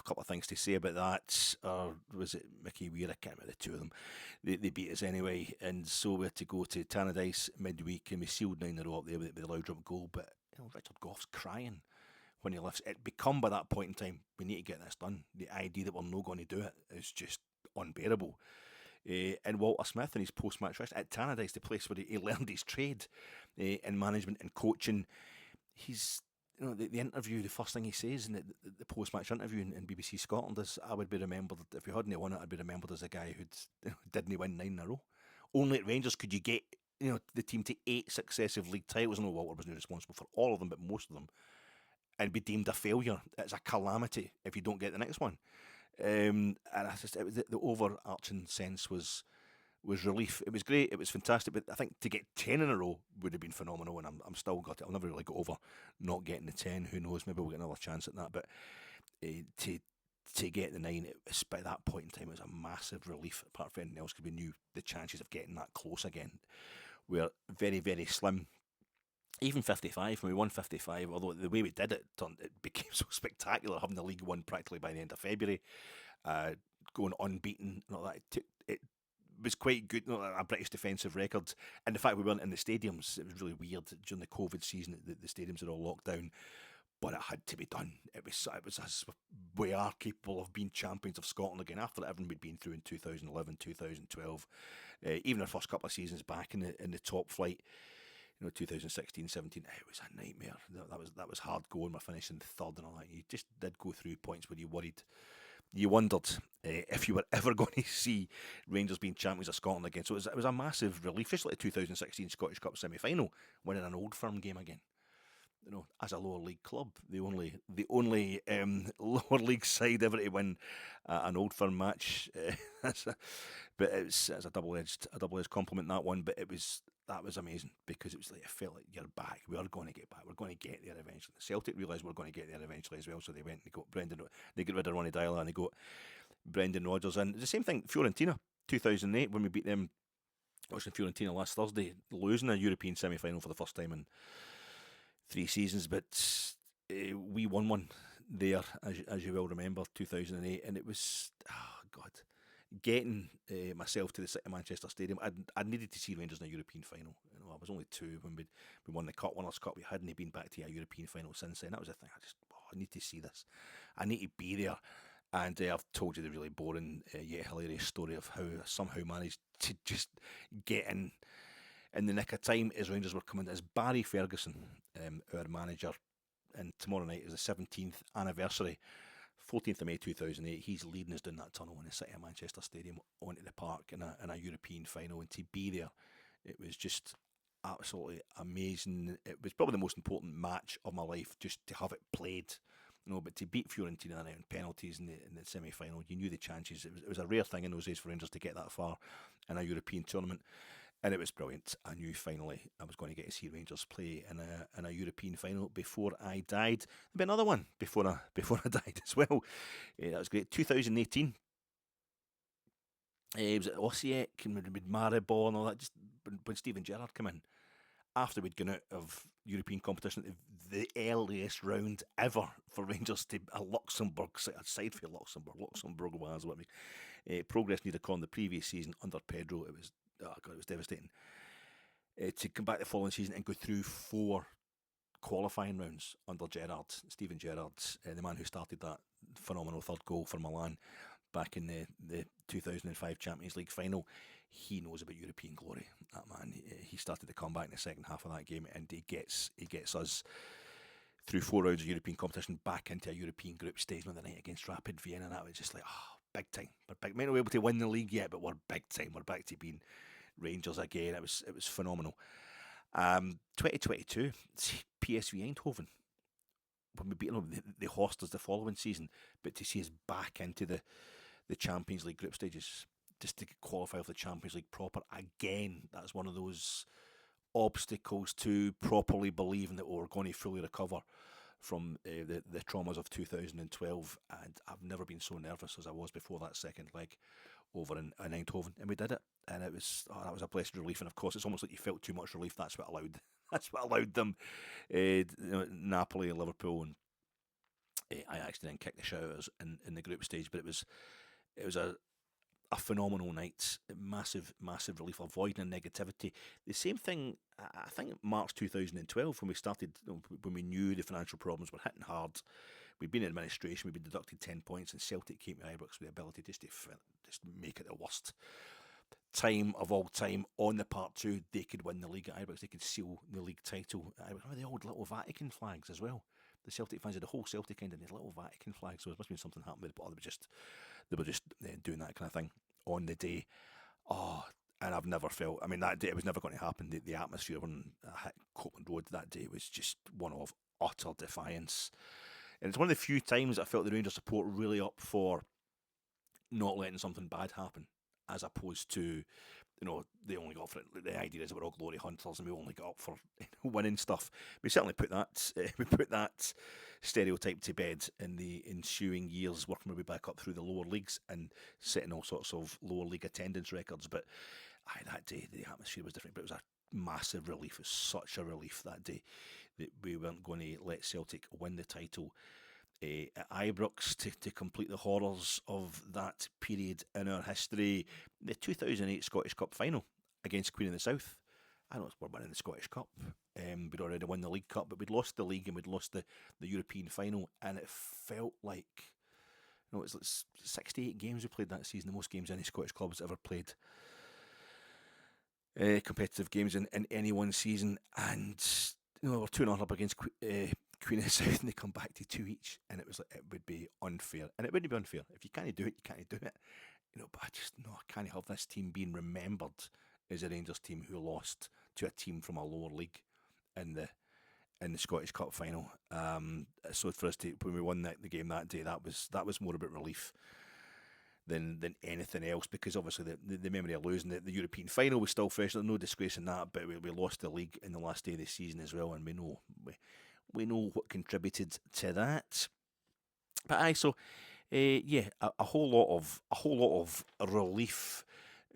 A: couple of things to say about that. Or was it Mickey Weir? I can't remember, the two of them. They beat us anyway, and so we had to go to Tannadice midweek, and we sealed 9 in a row up there with the loud drum goal. But Richard Goff's crying when he lifts. It become by that point in time, we need to get this done. The idea that we're not going to do it is just unbearable. And Walter Smith in his post-match rest at Tannadice, the place where he learned his trade in management and coaching. He's, the interview, the first thing he says in the post-match interview in BBC Scotland is, I would be remembered, if we hadn't won it, I'd be remembered as a guy who didn't win 9 in a row. Only at Rangers could you get the team to 8 successive league titles. I know Walter wasn't responsible for all of them, but most of them, and be deemed a failure. It's a calamity if you don't get the next one. And it was the overarching sense was relief. It was great. It was fantastic. But I think to get 10 in a row would have been phenomenal. And I'm still got it. I'll never really get over not getting the 10. Who knows? Maybe we'll get another chance at that. But to get the 9, by that point in time, it was a massive relief. Apart from anything else, because we knew the chances of getting that close again were very, very slim. Even 55, when we won 55, although the way we did it, it became so spectacular, having the league won practically by the end of February, going unbeaten and all that. It was quite good, a British defensive record. And the fact we weren't in the stadiums, it was really weird during the COVID season. The stadiums are all locked down, but it had to be done. It was as we are capable of being champions of Scotland again after everything we'd been through in 2011, 2012, even our first couple of seasons back in the top flight. 2016, 17, it was a nightmare. That was hard going. We're finishing third and all that. You just did go through points where you wondered if you were ever going to see Rangers being champions of Scotland again. So it was a massive relief, especially the 2016 Scottish Cup semi-final, winning an Old Firm game again. As a lower league club, the only lower league side ever to win an Old Firm match. But it's a double-edged compliment, that one. But that was amazing, because it felt like you're back. We are going to get back. We're going to get there eventually. Celtic realised we're going to get there eventually as well, so they went and they got rid of Ronnie Dyla and they got Brendan Rodgers in. The same thing, Fiorentina, 2008, when we beat them, watching Fiorentina last Thursday, losing a European semi-final for the first time in 3 seasons, but we won one there, as you will remember, 2008, and it was, getting myself to the City of Manchester Stadium. I needed to see Rangers in a European final. I was only 2 when we won the Cup Winners' Cup. We hadn't been back to a European final since then. That was the thing. I need to see this. I need to be there. And I've told you the really boring yet hilarious story of how I somehow managed to just get in the nick of time as Rangers were coming. As Barry Ferguson, our manager, and tomorrow night is the 17th anniversary, 14th of May 2008, he's leading us down that tunnel in the City of Manchester Stadium onto the park in a European final, and to be there, it was just absolutely amazing. It was probably the most important match of my life, just to have it played. But to beat Fiorentina in penalties in the semi-final, you knew the chances. It was a rare thing in those days for Rangers to get that far in a European tournament. And it was brilliant. I knew finally I was going to get to see Rangers play in a European final before I died. There'd be another one before I died as well. That was great. 2018. It was at Osijek and with Maribor and all that. Just when Steven Gerrard came in, after we'd gone out of European competition, the earliest round ever for Rangers to a Luxembourg side for Luxembourg was what progress needed on the previous season under Pedro. It was devastating. To come back the following season and go through 4 qualifying rounds under Gerrard, Steven Gerrard, the man who started that phenomenal third goal for Milan back in the 2005 Champions League final. He knows about European glory, that man. He started to come back in the second half of that game, and he gets us through 4 rounds of European competition back into a European group stage on the night against Rapid Vienna. And that was just like, big time. We might not be able to win the league yet, but we're big time. We're back to being Rangers again. It was phenomenal. 2022, PSV Eindhoven, when we beat them, they host us the following season, but to see us back into the Champions League group stages, just to qualify for the Champions League proper again, that's one of those obstacles to properly believing that we're going to fully recover from the traumas of 2012, and I've never been so nervous as I was before that second leg over in Eindhoven, and we did it, and that was a blessed relief. And of course, it's almost like you felt too much relief. That's what allowed them, Napoli and Liverpool, and Ajax then kick the shit out of us in the group stage. But it was a phenomenal night, massive relief, avoiding negativity. The same thing, I think, March 2012, when we started, when we knew the financial problems were hitting hard. We'd been in administration, we'd been deducted 10 points, and Celtic came to Ibrox with the ability just to make it the worst time of all time. On the part 2, they could win the league at Ibrox, they could seal the league title. Remember the old little Vatican flags as well? The Celtic fans had the whole Celtic end in these little Vatican flags, so there must have been something happening, but they were just doing that kind of thing on the day. And I've never felt, that day it was never going to happen. The atmosphere when I hit Copeland Road that day was just one of utter defiance. And it's one of the few times I felt the Rangers support really up for not letting something bad happen, as opposed to, they only got up for it. The idea is that we're all glory hunters and we only got up for winning stuff. We certainly put that stereotype to bed in the ensuing years, working our way back up through the lower leagues and setting all sorts of lower league attendance records. But that day, the atmosphere was different. But it was massive relief. It was such a relief that day that we weren't going to let Celtic win the title at Ibrox to complete the horrors of that period in our history. The 2008 Scottish Cup final against Queen of the South. I know we're winning the Scottish Cup. We'd already won the League Cup, but we'd lost the league and we'd lost the European final, and it felt like, it's like 68 games we played that season, the most games any Scottish club has ever played. Competitive games in any one season, and we're 2-0 up against Queen of the South, and they come back to 2 each, and it was like, it would be unfair, and it wouldn't be unfair. If you can't do it, you can't do it. But I can't have this team being remembered as a Rangers team who lost to a team from a lower league in the Scottish Cup final. So for us when we won the game that day, that was more about relief than anything else, because obviously the memory of losing the European final was still fresh. There's no disgrace in that, but we lost the league in the last day of the season as well, and we know what contributed to that. But a whole lot of relief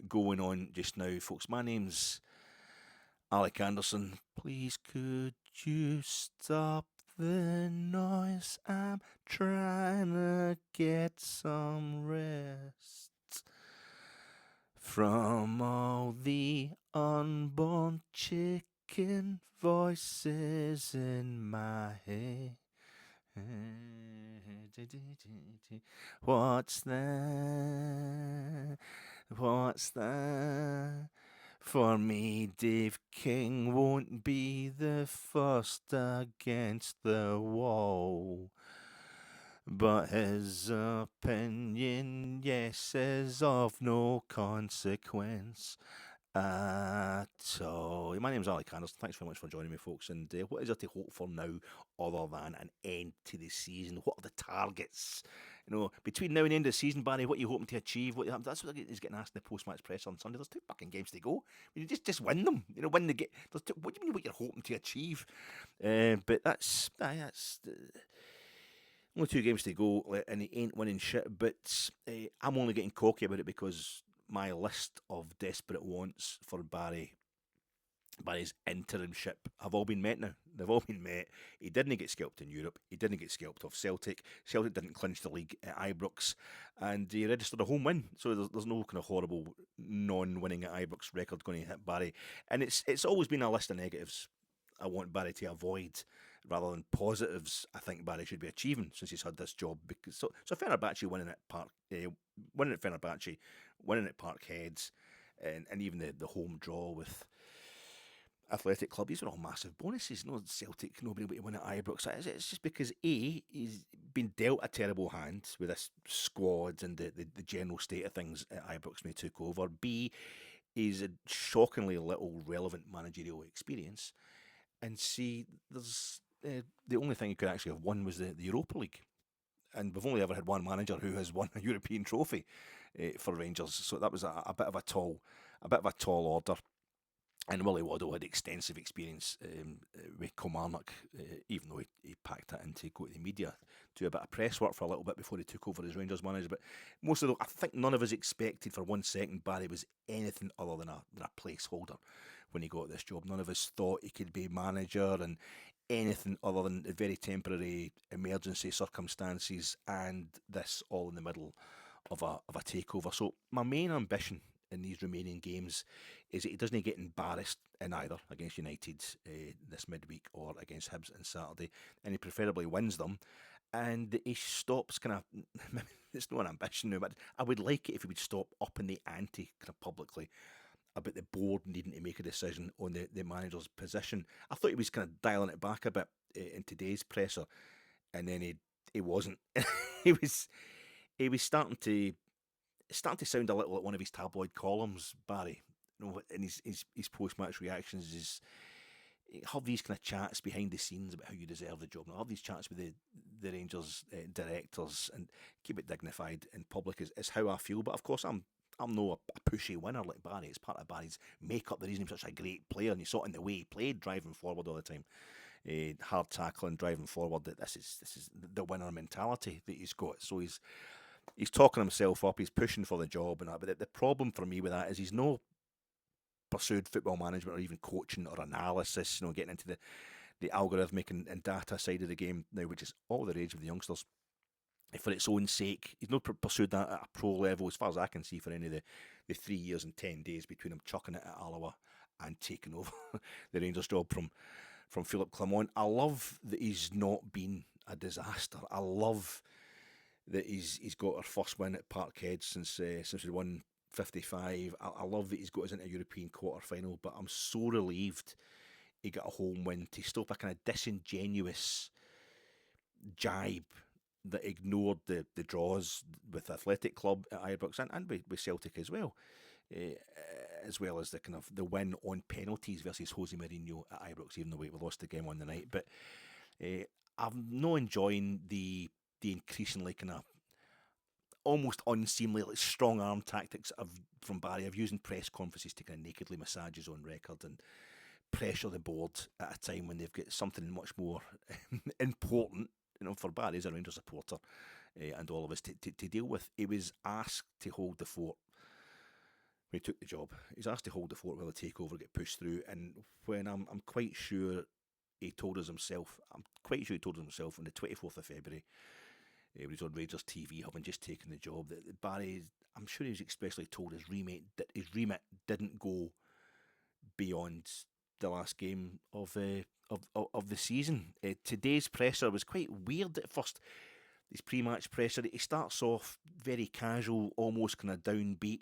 A: going on just now, folks. My name's Alec Anderson. Please could you stop the noise? I'm trying to get some rest from all the unborn chicken voices in my head. What's that? What's that? For me, Dave King won't be the first against the wall, but his opinion, yes, is of no consequence at all. My name's Alec Anderson. Thanks very much for joining me, folks. And what is there to hope for now other than an end to the season? What are the targets? Between now and the end of the season, Barry, what are you hoping to achieve? That's what is getting asked in the post-match press on Sunday. There's 2 fucking games to go. You just win them. Win the game. What do you mean what you're hoping to achieve? But that's only 2 games to go, and he ain't winning shit. But I'm only getting cocky about it because my list of desperate wants for Barry's interimship have all been met now. They've all been met. He didn't get scalped in Europe. He didn't get scalped off Celtic. Celtic didn't clinch the league at Ibrox, and he registered a home win. So there's no kind of horrible non-winning at Ibrox record going to hit Barry. And it's always been a list of negatives I want Barry to avoid rather than positives I think Barry should be achieving since he's had this job. So Fenerbahce winning at Fenerbahce, winning at Parkhead, and even the home draw with Athletic Club, these are all massive bonuses. No Celtic, nobody able to win at Ibrox. It's just because he's been dealt a terrible hand with this squad and the general state of things at Ibrox when he took over. B, he's a shockingly little relevant managerial experience. And C, there's the only thing he could actually have won was the Europa League. And we've only ever had one manager who has won a European trophy for Rangers. So that was a bit of a tall order. And Willie Waddle had extensive experience with Kilmarnock, even though he packed it in to go to the media, do a bit of press work for a little bit before he took over as Rangers manager. But I think none of us expected for 1 second Barry was anything other than a placeholder when he got this job. None of us thought he could be manager and anything other than very temporary emergency circumstances, and this all in the middle of a takeover. So my main ambition in these remaining games is that he doesn't get embarrassed in either against United this midweek or against Hibs on Saturday, and he preferably wins them, and he stops kind of, it's not an ambition now, but I would like it if he would stop upping the ante kind of publicly about the board needing to make a decision on the manager's position. I thought he was kind of dialing it back a bit in today's presser, and then he wasn't. he was starting to sound a little like one of his tabloid columns, Barry. And his post-match reactions is have these kind of chats behind the scenes about how you deserve the job. And have these chats with the Rangers directors and keep it dignified in public is how I feel. But of course, I'm no a pushy winner like Barry. It's part of Barry's makeup, the reason he's such a great player, and you saw it in the way he played, driving forward all the time. Hard tackling, driving forward. This is the winner mentality that he's got. So he's talking himself up, he's pushing for the job and that. But the problem for me with that is he's no pursued football management or even coaching or analysis, getting into the algorithmic and data side of the game now, which is all the rage of the youngsters. For its own sake, he's not pursued that at a pro level, as far as I can see, for any of the 3 years and 10 days between him chucking it at Alloa and taking over the Rangers job from Philip Clement. I love that he's not been a disaster. I love that he's got our first win at Parkhead since we won 55. I love that he's got us into a European quarter final, but I'm so relieved he got a home win to stop a kind of disingenuous jibe that ignored the draws with Athletic Club at Ibrox and with Celtic as well as the kind of the win on penalties versus Jose Mourinho at Ibrox, even though we lost the game on the night. But I'm not enjoying the increasingly kind of almost unseemly, like, strong arm tactics from Barry of using press conferences to kind of nakedly massage his own record and pressure the board at a time when they've got something much more important, for Barry as a Rangers supporter and all of us to deal with. He was asked to hold the fort when he took the job. He was asked to hold the fort while the takeover get pushed through, and when I'm quite sure he told us himself, on the 24th of February, when he was on Rangers TV, having just taken the job, that Barry, I'm sure he was expressly told his remit didn't go beyond the last game of the season. Today's presser was quite weird at first. His pre-match presser, he starts off very casual, almost kind of downbeat,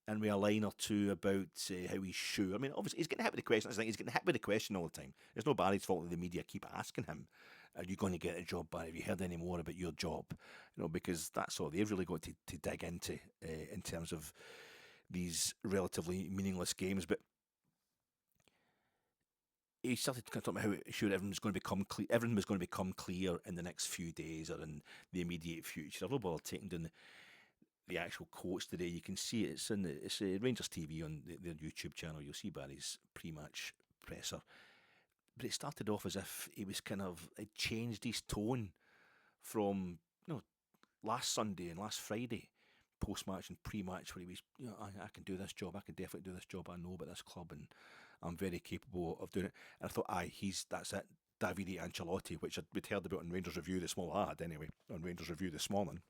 A: and with a line or two about how he's sure. I mean, obviously he's getting hit with the question. He's getting hit with the question all the time. It's not Barry's fault that the media keep asking him, "Are you going to get a job, Barry? Have you heard any more about your job?" Because that's all they've really got to dig into in terms of these relatively meaningless games. But he started kind of talking about how sure everything was going to become clear in the next few days or in the immediate future. I've not bothered taking down the actual quotes today. You can see it's Rangers TV on their YouTube channel. You'll see Barry's pre-match presser. But it started off as if he was it changed his tone from last Sunday and last Friday, post-match and pre-match, where he was, I can do this job, I can definitely do this job, I know about this club and I'm very capable of doing it. And I thought, that's it, Davide Ancelotti, which we'd heard about on Rangers Review this morning. I had anyway, on Rangers Review this morning.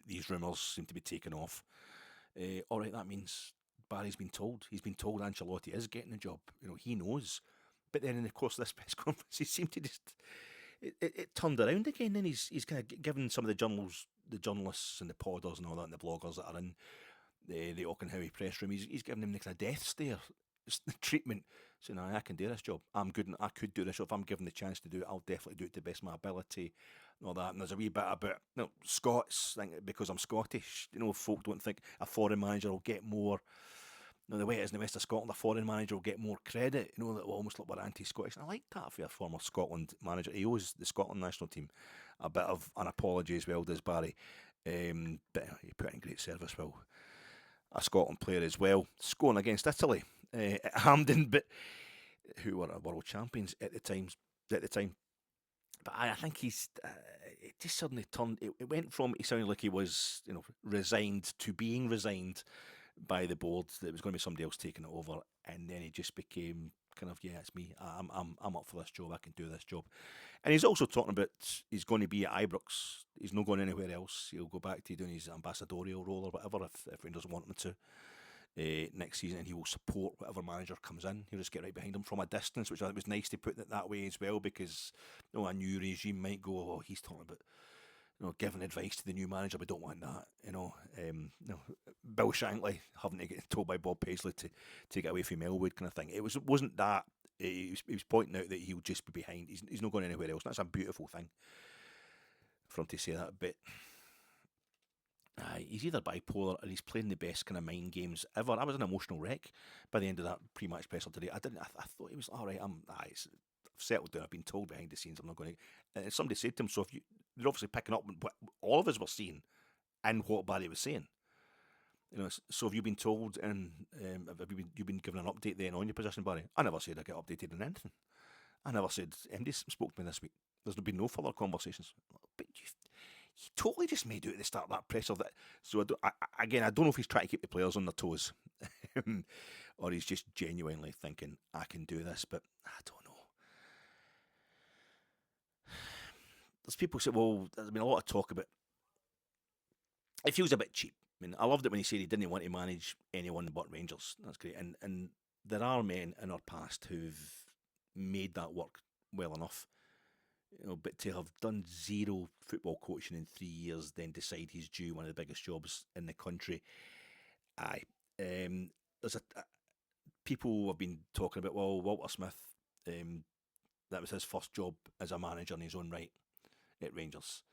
A: These rumours seem to be taken off. All right, that means Barry's been told. He's been told Ancelotti is getting the job. He knows. But then in the course of this press conference, he seemed to just... It turned around again, and he's kind of given some of the journalists and the podders and all that, and the bloggers that are in the Auchenhowie press room, he's giving them the kind of death stare treatment, saying, I can do this job. I'm good and I could do this job. If I'm given the chance to do it, I'll definitely do it to the best of my ability and all that. And there's a wee bit about Scots think because I'm Scottish. Folk don't think a foreign manager will get more. The way it is in the west of Scotland, a foreign manager will get more credit. That will almost look we're anti-Scottish. And I like that for a former Scotland manager. He owes the Scotland national team a bit of an apology as well, does Barry. But he put in great service, well, a Scotland player as well, scoring against Italy at Hampden, but who were world champions at the time. But I think he's it just suddenly turned. It went from he sounded like he was resigned to being resigned by the board, that it was going to be somebody else taking it over, and then he just became kind of, it's me. I'm up for this job. I can do this job. And he's also talking about he's going to be at Ibrox. He's not going anywhere else. He'll go back to doing his ambassadorial role or whatever if Rangers want him to next season, and he will support whatever manager comes in. He'll just get right behind him from a distance, which I think was nice to put it that way as well, because a new regime might go, oh, he's talking about giving advice to the new manager. We don't want that. Bill Shankly having to get told by Bob Paisley to get away from Elwood kind of thing. It wasn't that. He was pointing out that he'll just be behind. He's not going anywhere else. That's a beautiful thing for him to say that. But he's either bipolar or he's playing the best kind of mind games ever. I was an emotional wreck by the end of that pre-match presser today. I thought he was all right. I've settled down. I've been told behind the scenes I'm not going to. And somebody said to him, so they're obviously picking up what all of us were seeing and what Barry was saying. So have you been told, and have you been given an update then on your position, Barry? I never said I get updated on anything. I never said MD spoke to me this week. There's been no further conversations. But you totally just made out at the start of that presser. So I don't know if he's trying to keep the players on their toes or he's just genuinely thinking, I can do this, but I don't know. There's people say, well, there's been a lot of talk about it feels a bit cheap. I mean, I loved it when he said he didn't want to manage anyone but Rangers. That's great. And there are men in our past who've made that work well enough. But to have done 0 football coaching in 3 years, then decide he's due one of the biggest jobs in the country, aye. There's people have been talking about, well, Walter Smith, that was his first job as a manager in his own right at Rangers.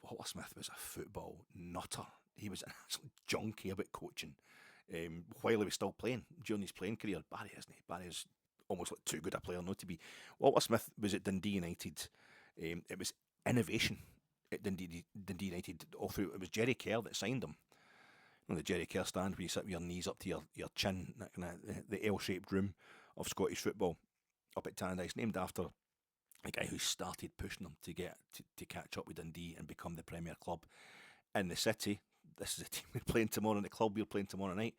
A: Walter Smith was a football nutter. He was an absolute junkie about coaching. While he was still playing, during his playing career, Barry isn't he? Barry is almost like too good a player not to be. Walter Smith was at Dundee United. It was innovation at Dundee United all through. It was Jerry Kerr that signed him. The Jerry Kerr stand where you sit with your knees up to your chin, that kind of the L-shaped room of Scottish football up at Tannadice, named after a guy who started pushing them to get to catch up with Dundee and become the Premier club in the city. This is a team we're playing tomorrow, and the club we're playing tomorrow night.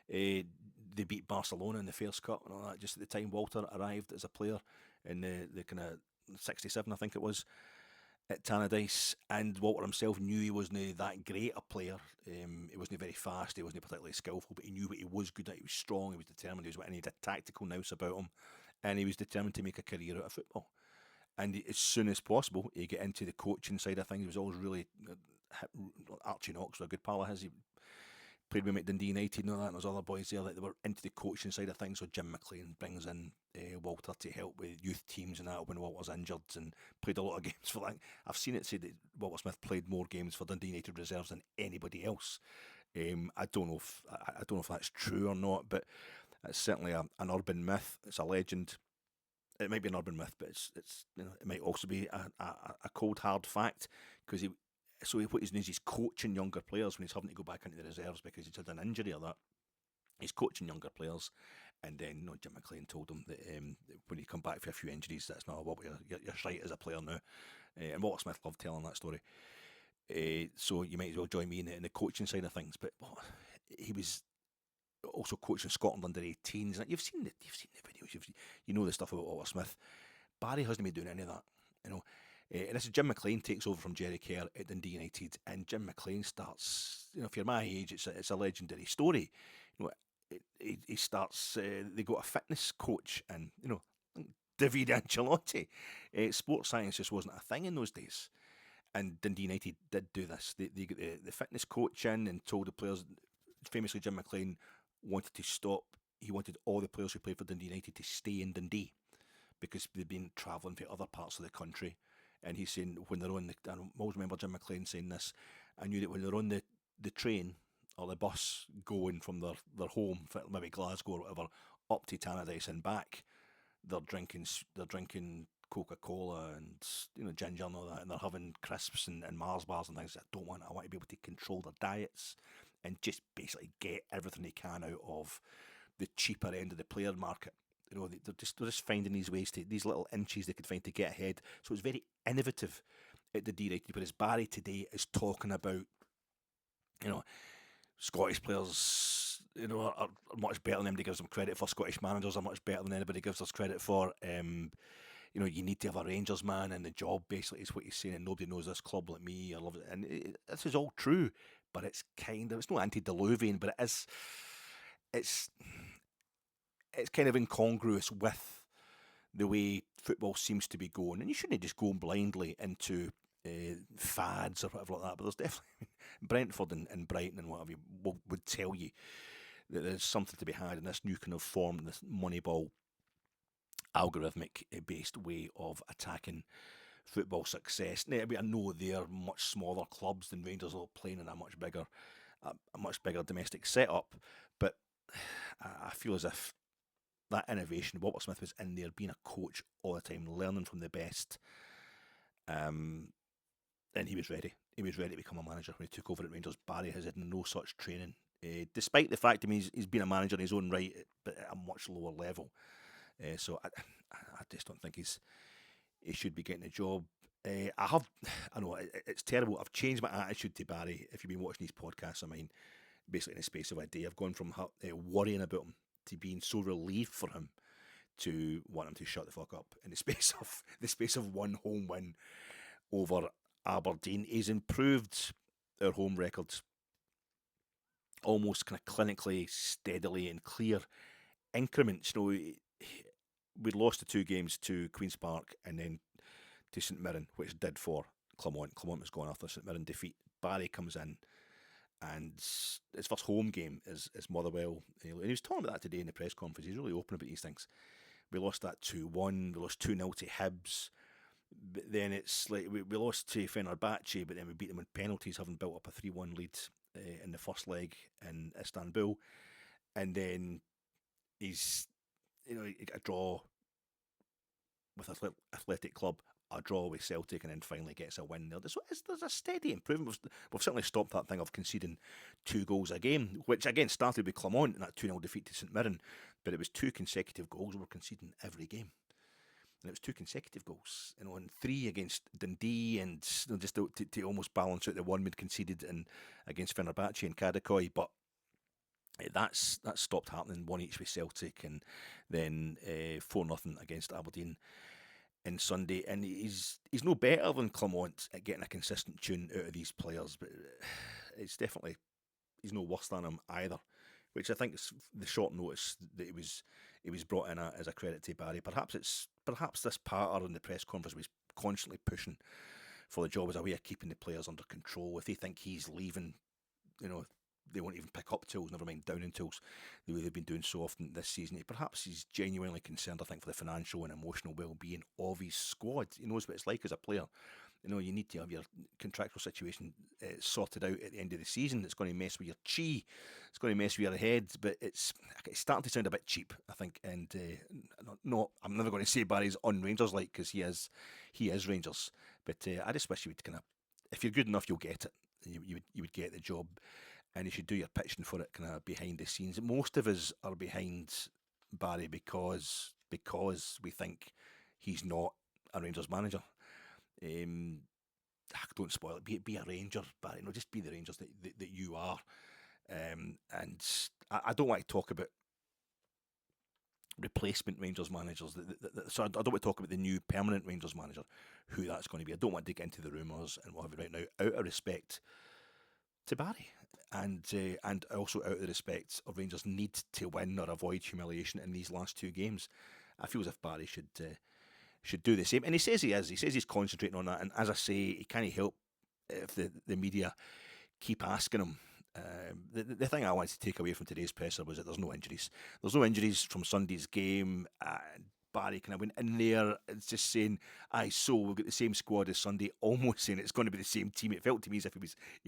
A: They beat Barcelona in the Fairs Cup and all that. Just at the time Walter arrived as a player in the kind of 67, I think it was, at Tannadice, and Walter himself knew he wasn't that great a player. He wasn't very fast, he wasn't particularly skillful, but he knew what he was good at. He was strong, he was determined, he had a tactical nous about him, and he was determined to make a career out of football. And as soon as possible, he get into the coaching side of things. He was always really Archie Knox was a good pal of his. He played with him at Dundee United and all that, and there's other boys there that they were into the coaching side of things. So Jim McLean brings in Walter to help with youth teams and that when Walter's injured, and played a lot of games for that. I've seen it said that Walter Smith played more games for Dundee United reserves than anybody else. I don't know if that's true or not, but it's certainly an urban myth. It's a legend. It might be an urban myth, but it's it might also be a cold hard fact, because what he's doing is he's coaching younger players when he's having to go back into the reserves because he's had an injury or that. He's coaching younger players, and then Jim McLean told him that when you come back for a few injuries, that's not what you're right as a player now. And Walter Smith loved telling that story. So you might as well join me in the coaching side of things. But he was also coaching Scotland under 18s. You've seen the videos. You know the stuff about Walter Smith. Barry hasn't been doing any of that. And this is Jim McLean takes over from Jerry Kerr at Dundee United, and Jim McLean starts. If you're my age, it's a legendary story. He starts. They got a fitness coach, and Davide Ancelotti. Sports science just wasn't a thing in those days, and Dundee United did do this. They got the fitness coach in and told the players. Famously, Jim McLean wanted to stop. He wanted all the players who played for Dundee United to stay in Dundee because they'd been travelling to other parts of the country. And he's saying when they're on I always remember Jim McLean saying this. I knew that when they're on the train or the bus going from their home, maybe Glasgow or whatever, up to Tannadice and back, they're drinking Coca-Cola and ginger and all that, and they're having crisps and Mars bars and things. I want to be able to control their diets and just basically get everything they can out of the cheaper end of the player market. They're just finding these ways these little inches they could find to get ahead. So it's very innovative at the D-United. Whereas Barry today is talking about, Scottish players, are much better than anybody gives them credit for. Scottish managers are much better than anybody gives us credit for. You need to have a Rangers man in the job, basically, is what he's saying, and nobody knows this club like me. I love it. And this is all true, but it's not antediluvian, but it's kind of incongruous with the way football seems to be going. And you shouldn't just go blindly into fads or whatever like that, but there's definitely Brentford and Brighton and whatever would tell you that there's something to be had in this new kind of form, this Moneyball algorithmic based way of attacking football success. Now, I know they're much smaller clubs than Rangers, are playing in a much bigger domestic setup, but I feel as if that innovation, Walter Smith was in there being a coach all the time, learning from the best, and he was ready. He was ready to become a manager when he took over at Rangers. Barry has had no such training, despite the fact he's been a manager in his own right, but at a much lower level. So I just don't think he should be getting a job. I know it's terrible. I've changed my attitude to Barry. If you've been watching these podcasts of mine, basically in the space of a day. I've gone from worrying about him to being so relieved for him to want him to shut the fuck up in the space of one home win over Aberdeen. He's improved our home records almost kind of clinically, steadily, in clear increments. We'd lost the 2 games to Queen's Park and then to St Mirren, which did for Clermont. Clermont was gone after St Mirren defeat. Barry comes in, and his first home game is Motherwell. And he was talking about that today in the press conference. He's really open about these things. We lost that 2-1. We lost 2-0 to Hibs. But then it's like we lost to Fenerbahce, but then we beat them in penalties, having built up a 3-1 lead in the first leg in Istanbul. And then he got a draw with Athletic Club, a draw with Celtic, and then finally gets a win there. There's a steady improvement. We've certainly stopped that thing of conceding 2 goals a game, which again started with Clermont in that 2-0 defeat to St Mirren, but it was 2 consecutive goals we were conceding every game. And it was 2 consecutive goals, and 3 against Dundee, and just to almost balance out the 1 we'd conceded against Fenerbahce and Kadikoy. But that's stopped happening. 1 each with Celtic, and then 4-0 against Aberdeen in Sunday. And he's no better than Clermont at getting a consistent tune out of these players, but it's definitely, he's no worse than them either, which I think is the short notice that he was brought in as a credit to Barry. Perhaps this patter in the press conference was constantly pushing for the job as a way of keeping the players under control. If they think he's leaving, they won't even pick up tools, never mind downing tools, the way they've been doing so often this season. Perhaps he's genuinely concerned, I think, for the financial and emotional well-being of his squad. He knows what it's like as a player. You need to have your contractual situation sorted out at the end of the season. It's going to mess with your chi. It's going to mess with your head. But it's starting to sound a bit cheap, I think. And I'm never going to say Barry's on Rangers like, because he is Rangers. But I just wish you would kind of, if you're good enough, you'll get it. You would get the job, and you should do your pitching for it kind of behind the scenes. Most of us are behind Barry because we think he's not a Rangers manager. Don't spoil it. Be a Ranger, Barry. Just be the Rangers that you are. And I don't want to talk about replacement Rangers managers. So I don't want to talk about the new permanent Rangers manager, who that's going to be. I don't want to dig into the rumours and what have you right now, out of respect to Barry, and also out of the respect of Rangers' need to win or avoid humiliation in these last 2 games. I feel as if Barry should do the same, and he says he is. He says he's concentrating on that, and as I say, he can't help if the media keep asking him. The thing I wanted to take away from today's presser was that there's no injuries. There's no injuries from Sunday's game. Barry kind of went in there, it's just saying, so we've got the same squad as Sunday, almost saying it's going to be the same team. It felt to me as if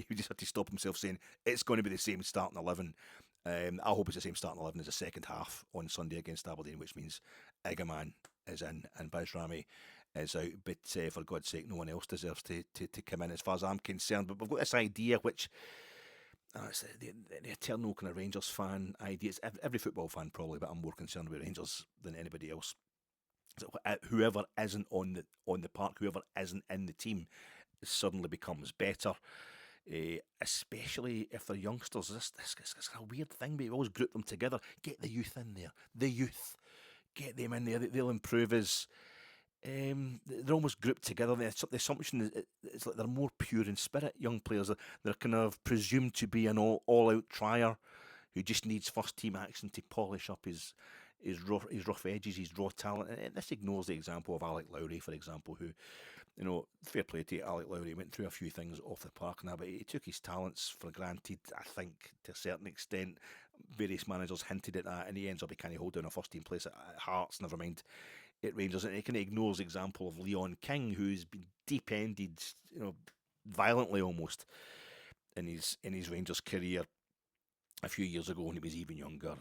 A: he just had to stop himself saying it's going to be the same starting 11. I hope it's the same starting 11 as the second half on Sunday against Aberdeen, which means Igaman is in and Bajrami is out. But for God's sake, no one else deserves to come in as far as I'm concerned. But we've got this idea which... it's the eternal kind of Rangers fan idea. It's every football fan probably, but I'm more concerned with Rangers than anybody else. So whoever isn't on the park, whoever isn't in the team, suddenly becomes better. Especially if they're youngsters. This is a weird thing, but we always group them together. Get the youth in there. The youth, get them in there. They'll improve us. They're almost grouped together. The assumption is like they're more pure in spirit. Young players, they're kind of presumed to be an all-out trier who just needs first team action to polish up his rough edges, his raw talent. And this ignores the example of Alec Lowry, for example, who, fair play to Alec Lowry, went through a few things off the park now, but he took his talents for granted, I think, to a certain extent. Various managers hinted at that, and he ends up kind of holding a first team place at Hearts, never mind at Rangers. And he kind of ignores the example of Leon King, who's been deep-ended, violently almost, in his Rangers career a few years ago when he was even younger.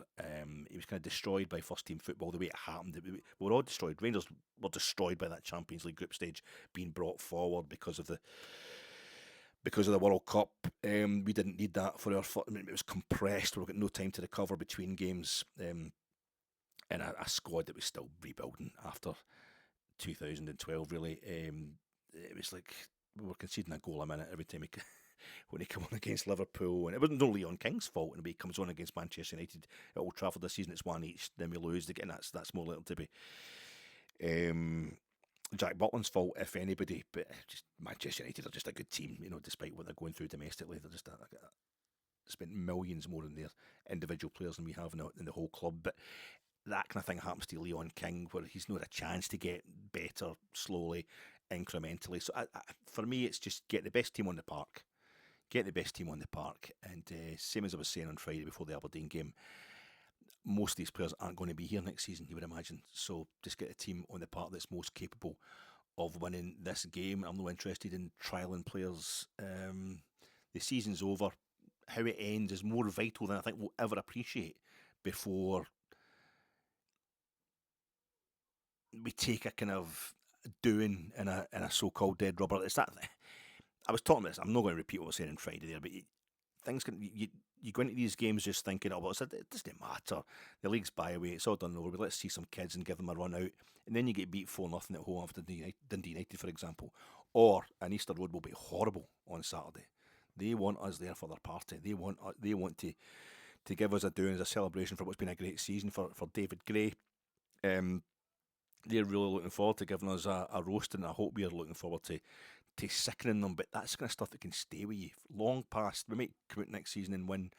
A: He was kind of destroyed by first team football the way it happened. We were all destroyed. Rangers were destroyed by that Champions League group stage being brought forward because of the World Cup. We didn't need that for our foot. It was compressed. We got no time to recover between games. And a squad that was still rebuilding after 2012, really. It was like we were conceding a goal a minute every time when he came on against Liverpool, and it wasn't only Leon King's fault. And he comes on against Manchester United at Old Trafford this season, it's one each. Then we lose again. That's more likely to be Jack Butland's fault, if anybody. But just Manchester United are just a good team, despite what they're going through domestically. They're just spent millions more on their individual players than we have in the whole club. But that kind of thing happens to Leon King, where he's not a chance to get better slowly, incrementally. So for me, it's just get the best team on the park. Get the best team on the park. And same as I was saying on Friday before the Aberdeen game, most of these players aren't going to be here next season, you would imagine. So just get a team on the park that's most capable of winning this game. I'm not interested in trialling players. The season's over. How it ends is more vital than I think we'll ever appreciate before we take a kind of doing in a so-called dead rubber. It's that I was talking about this. I'm not going to repeat what I was saying on Friday there, but things can you go into these games just thinking, oh, well, it doesn't matter. The league's by away. It's all done over. But let's see some kids and give them a run out, and then you get beat 4-0 at home after Dundee United, for example, or an Easter Road will be horrible on Saturday. They want us there for their party. They want to give us a doing as a celebration for what's been a great season for David Gray. They're really looking forward to giving us a roast, and I hope we are looking forward to sickening them. But that's the kind of stuff that can stay with you long past. We might come out next season and win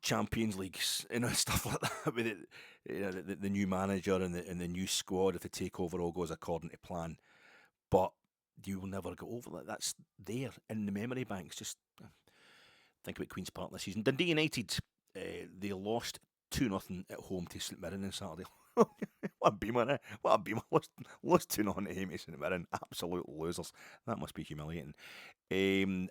A: Champions Leagues, stuff like that with it, the new manager and the new squad, if the takeover all goes according to plan. But you will never go over that. That's there in the memory banks. Just think about Queen's Park this season. Dundee United, they lost 2-0 at home to St Mirren on Saturday. What a beamer, eh? What a beamer. Lost 2-0 at home to St Mirren. Absolute losers. That must be humiliating. And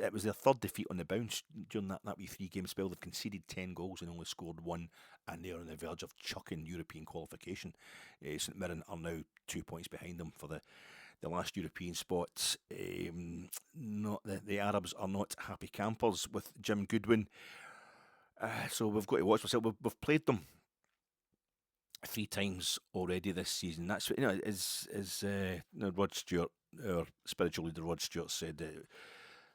A: it was their third defeat on the bounce during that wee 3-game spell. They've conceded 10 goals and only scored 1, and they're on the verge of chucking European qualification. St Mirren are now 2 points behind them for the last European spots. Not the Arabs are not happy campers with Jim Goodwin. So we've got to watch ourselves. We've played them 3 times already this season. That's as Rod Stewart, our spiritual leader Rod Stewart, said.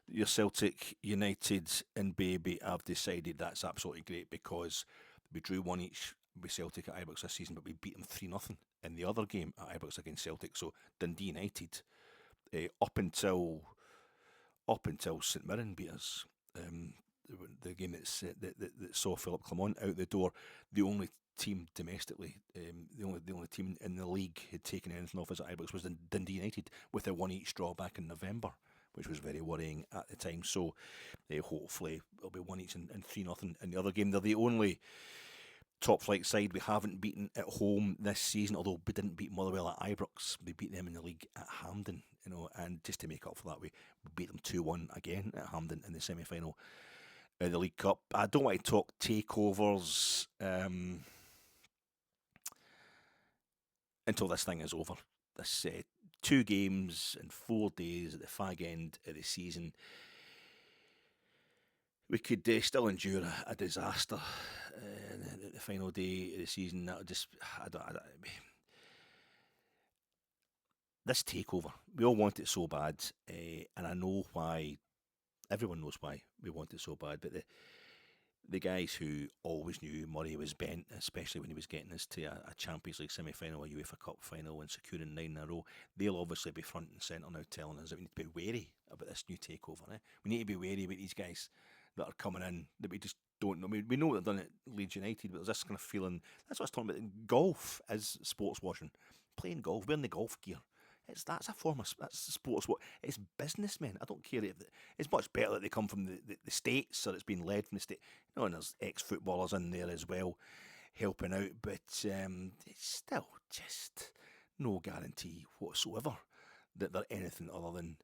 A: Your Celtic, United, and Baby have decided that's absolutely great because we drew 1 each with Celtic at Ibrox this season, but we beat them 3-0 in the other game at Ibrox against Celtic. So Dundee United, up until St Mirren beat us, the game that saw Philip Clement out the door, the only team domestically, the only team in the league had taken anything off us at Ibrox was Dundee United, with a 1 each draw back in November, which was very worrying at the time. So hopefully it'll be 1 each and 3-0 in the other game. They're the only top flight side we haven't beaten at home this season, although we didn't beat Motherwell at Ibrox. We beat them in the league at Hampden, and just to make up for that, we beat them 2-1 again at Hampden in the semi-final of the League Cup. I don't want to talk takeovers until this thing is over. This 2 games in 4 days at the fag end of the season. We could still endure a disaster the final day of the season. That would just, this takeover, we all want it so bad, and I know why. Everyone knows why we want it so bad, but the guys who always knew Murray was bent, especially when he was getting us to a Champions League semi-final, a UEFA Cup final, and securing 9 in a row, they'll obviously be front and centre now telling us that we need to be wary about this new takeover. We need to be wary about these guys that are coming in, that we just don't know. We know they've done it at Leeds United, but there's this kind of feeling, that's what I was talking about. Golf is sports washing. Playing golf, wearing the golf gear. That's a form of sports. It's businessmen. I don't care if it's much better that they come from the States, or it's been led from the States. And there's ex-footballers in there as well helping out, but it's still just no guarantee whatsoever that they're anything other than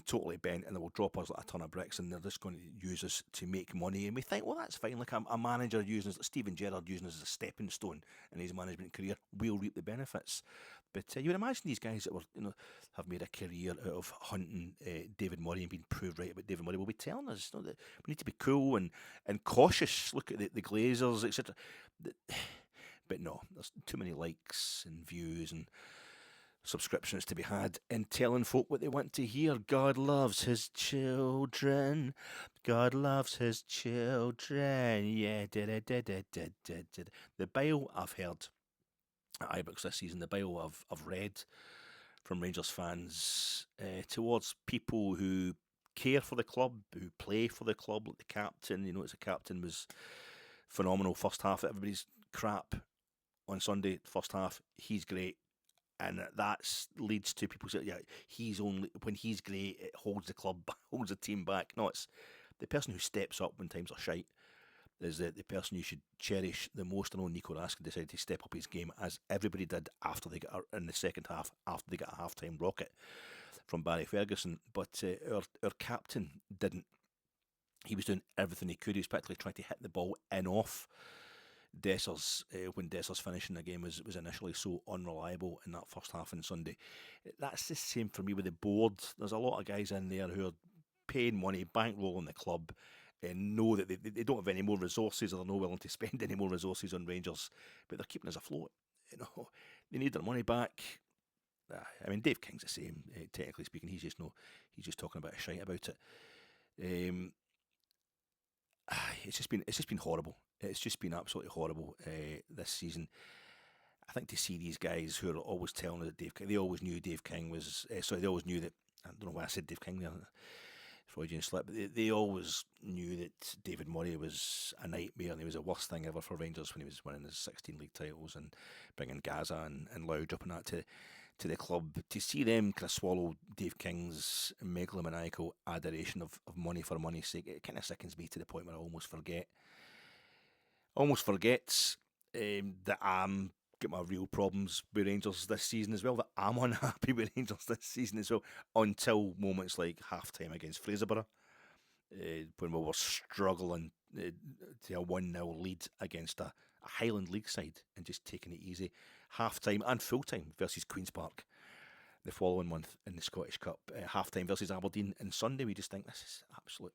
A: totally bent, and they will drop us like a ton of bricks, and they're just going to use us to make money. And we think, well, that's fine. Like a manager using us, like Steven Gerrard using us as a stepping stone in his management career, we'll reap the benefits. But you would imagine these guys that were, have made a career out of hunting David Murray and being proved right about David Murray will be telling us that we need to be cool and cautious. Look at the Glazers, etc. But no, there's too many likes and views and subscriptions to be had in telling folk what they want to hear. God loves his children. God loves his children. Yeah, the bile I've heard at Ibrox this season, the bile I've read from Rangers fans towards people who care for the club, who play for the club, like the captain. You know, as a captain was phenomenal first half. Everybody's crap on Sunday. First half, he's great. And that leads to people saying, yeah, he's only, when he's great, it holds the club, holds the team back. No, it's the person who steps up when times are shite is the person you should cherish the most. I know Nico Raskin decided to step up his game, as everybody did after they got in the second half, after they got a half-time rocket from Barry Ferguson. But our captain didn't. He was doing everything he could. He was practically trying to hit the ball in off Dessers when Dessers' finishing the game was initially so unreliable in that first half on Sunday. That's the same for me with the board. There's a lot of guys in there who are paying money, bankrolling the club, and know that they don't have any more resources, or they're not willing to spend any more resources on Rangers, but they're keeping us afloat. You know, they need their money back. I mean, Dave King's the same, technically speaking. He's just talking about a shite about it. It's just been horrible. It's just been absolutely horrible this season. I think to see these guys who are always telling us that Dave King, they always knew Dave King was. They always knew that. I don't know why I said Dave King there. Freudian slip. But they always knew that David Murray was a nightmare, and he was the worst thing ever for Rangers when he was winning his 16 league titles and bringing Gaza and Loud up and that to the club. To see them kind of swallow Dave King's megalomaniacal adoration of money for money's sake, it kind of sickens me to the point where I almost forget that I'm got my real problems with Rangers this season as well, that I'm unhappy with Rangers this season as well, until moments like half-time against Fraserburgh, when we were struggling to a 1-0 lead against a Highland League side and just taking it easy. Half-time and full-time versus Queen's Park the following month in the Scottish Cup. Half-time versus Aberdeen, and Sunday we just think this is absolute.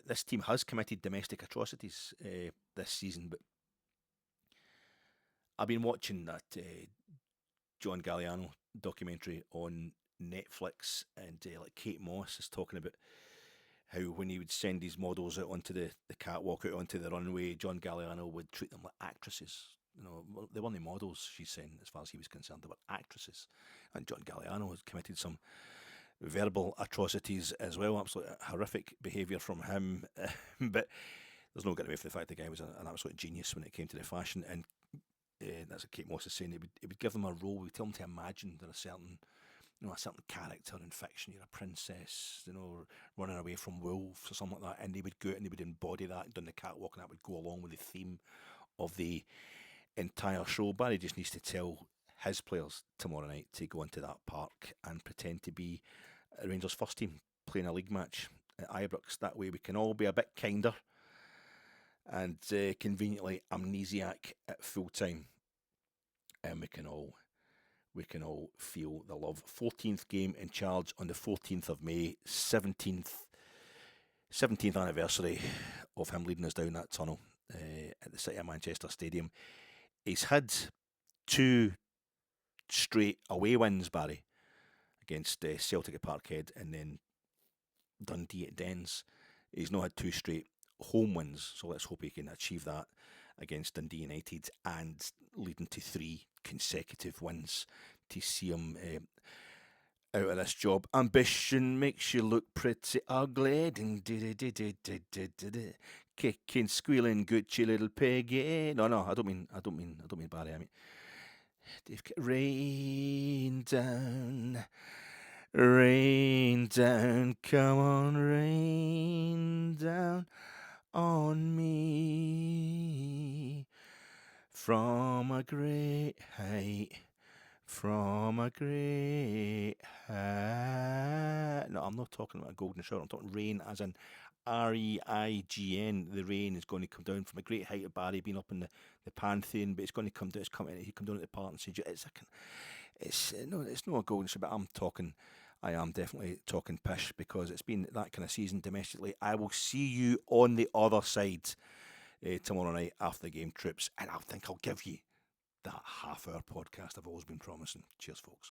A: This team has committed domestic atrocities this season, but I've been watching that John Galliano documentary on Netflix, and like Kate Moss is talking about how when he would send his models out onto the catwalk, out onto the runway, John Galliano would treat them like actresses. You know, they weren't models, she's saying, as far as he was concerned. They were actresses. And John Galliano has committed some verbal atrocities as well. Absolutely horrific behaviour from him. But there's no getting away from the fact the guy was an absolute genius when it came to the fashion. And that's what Kate Moss is saying. It would give them a role. We tell them to imagine they're a certain character in fiction. You're a princess, running away from wolves or something like that, and they would go out and they would embody that down the catwalk, and that would go along with the theme of the entire show. Barry just needs to tell his players tomorrow night to go into that park and pretend to be a Rangers first team playing a league match at Ibrox. That way we can all be a bit kinder and conveniently amnesiac at full time, and we can all feel the love. 14th game in charge on the 14th of May, 17th anniversary of him leading us down that tunnel at the City of Manchester Stadium. He's had 2 straight away wins, Barry, against Celtic at Parkhead and then Dundee at Dens. He's not had 2 straight home wins, so let's hope he can achieve that against Dundee United, and leading to 3 consecutive wins to see him out of this job. Ambition makes you look pretty ugly. Kicking, squealing, Gucci little piggy. No, I don't mean Barry. I mean, rain down, come on, rain down on me from a great height. From a great height. No, I'm not talking about a golden shower. I'm talking rain as in REIGN. The rain is going to come down from a great height of Barry, being up in the Pantheon, but it's going to come down. He come down at the park and say, it's not a golden shower. But I am definitely talking pish, because it's been that kind of season domestically. I will see you on the other side tomorrow night after the game, troops, and I think I'll give you that half-hour podcast I've always been promising. Cheers, folks.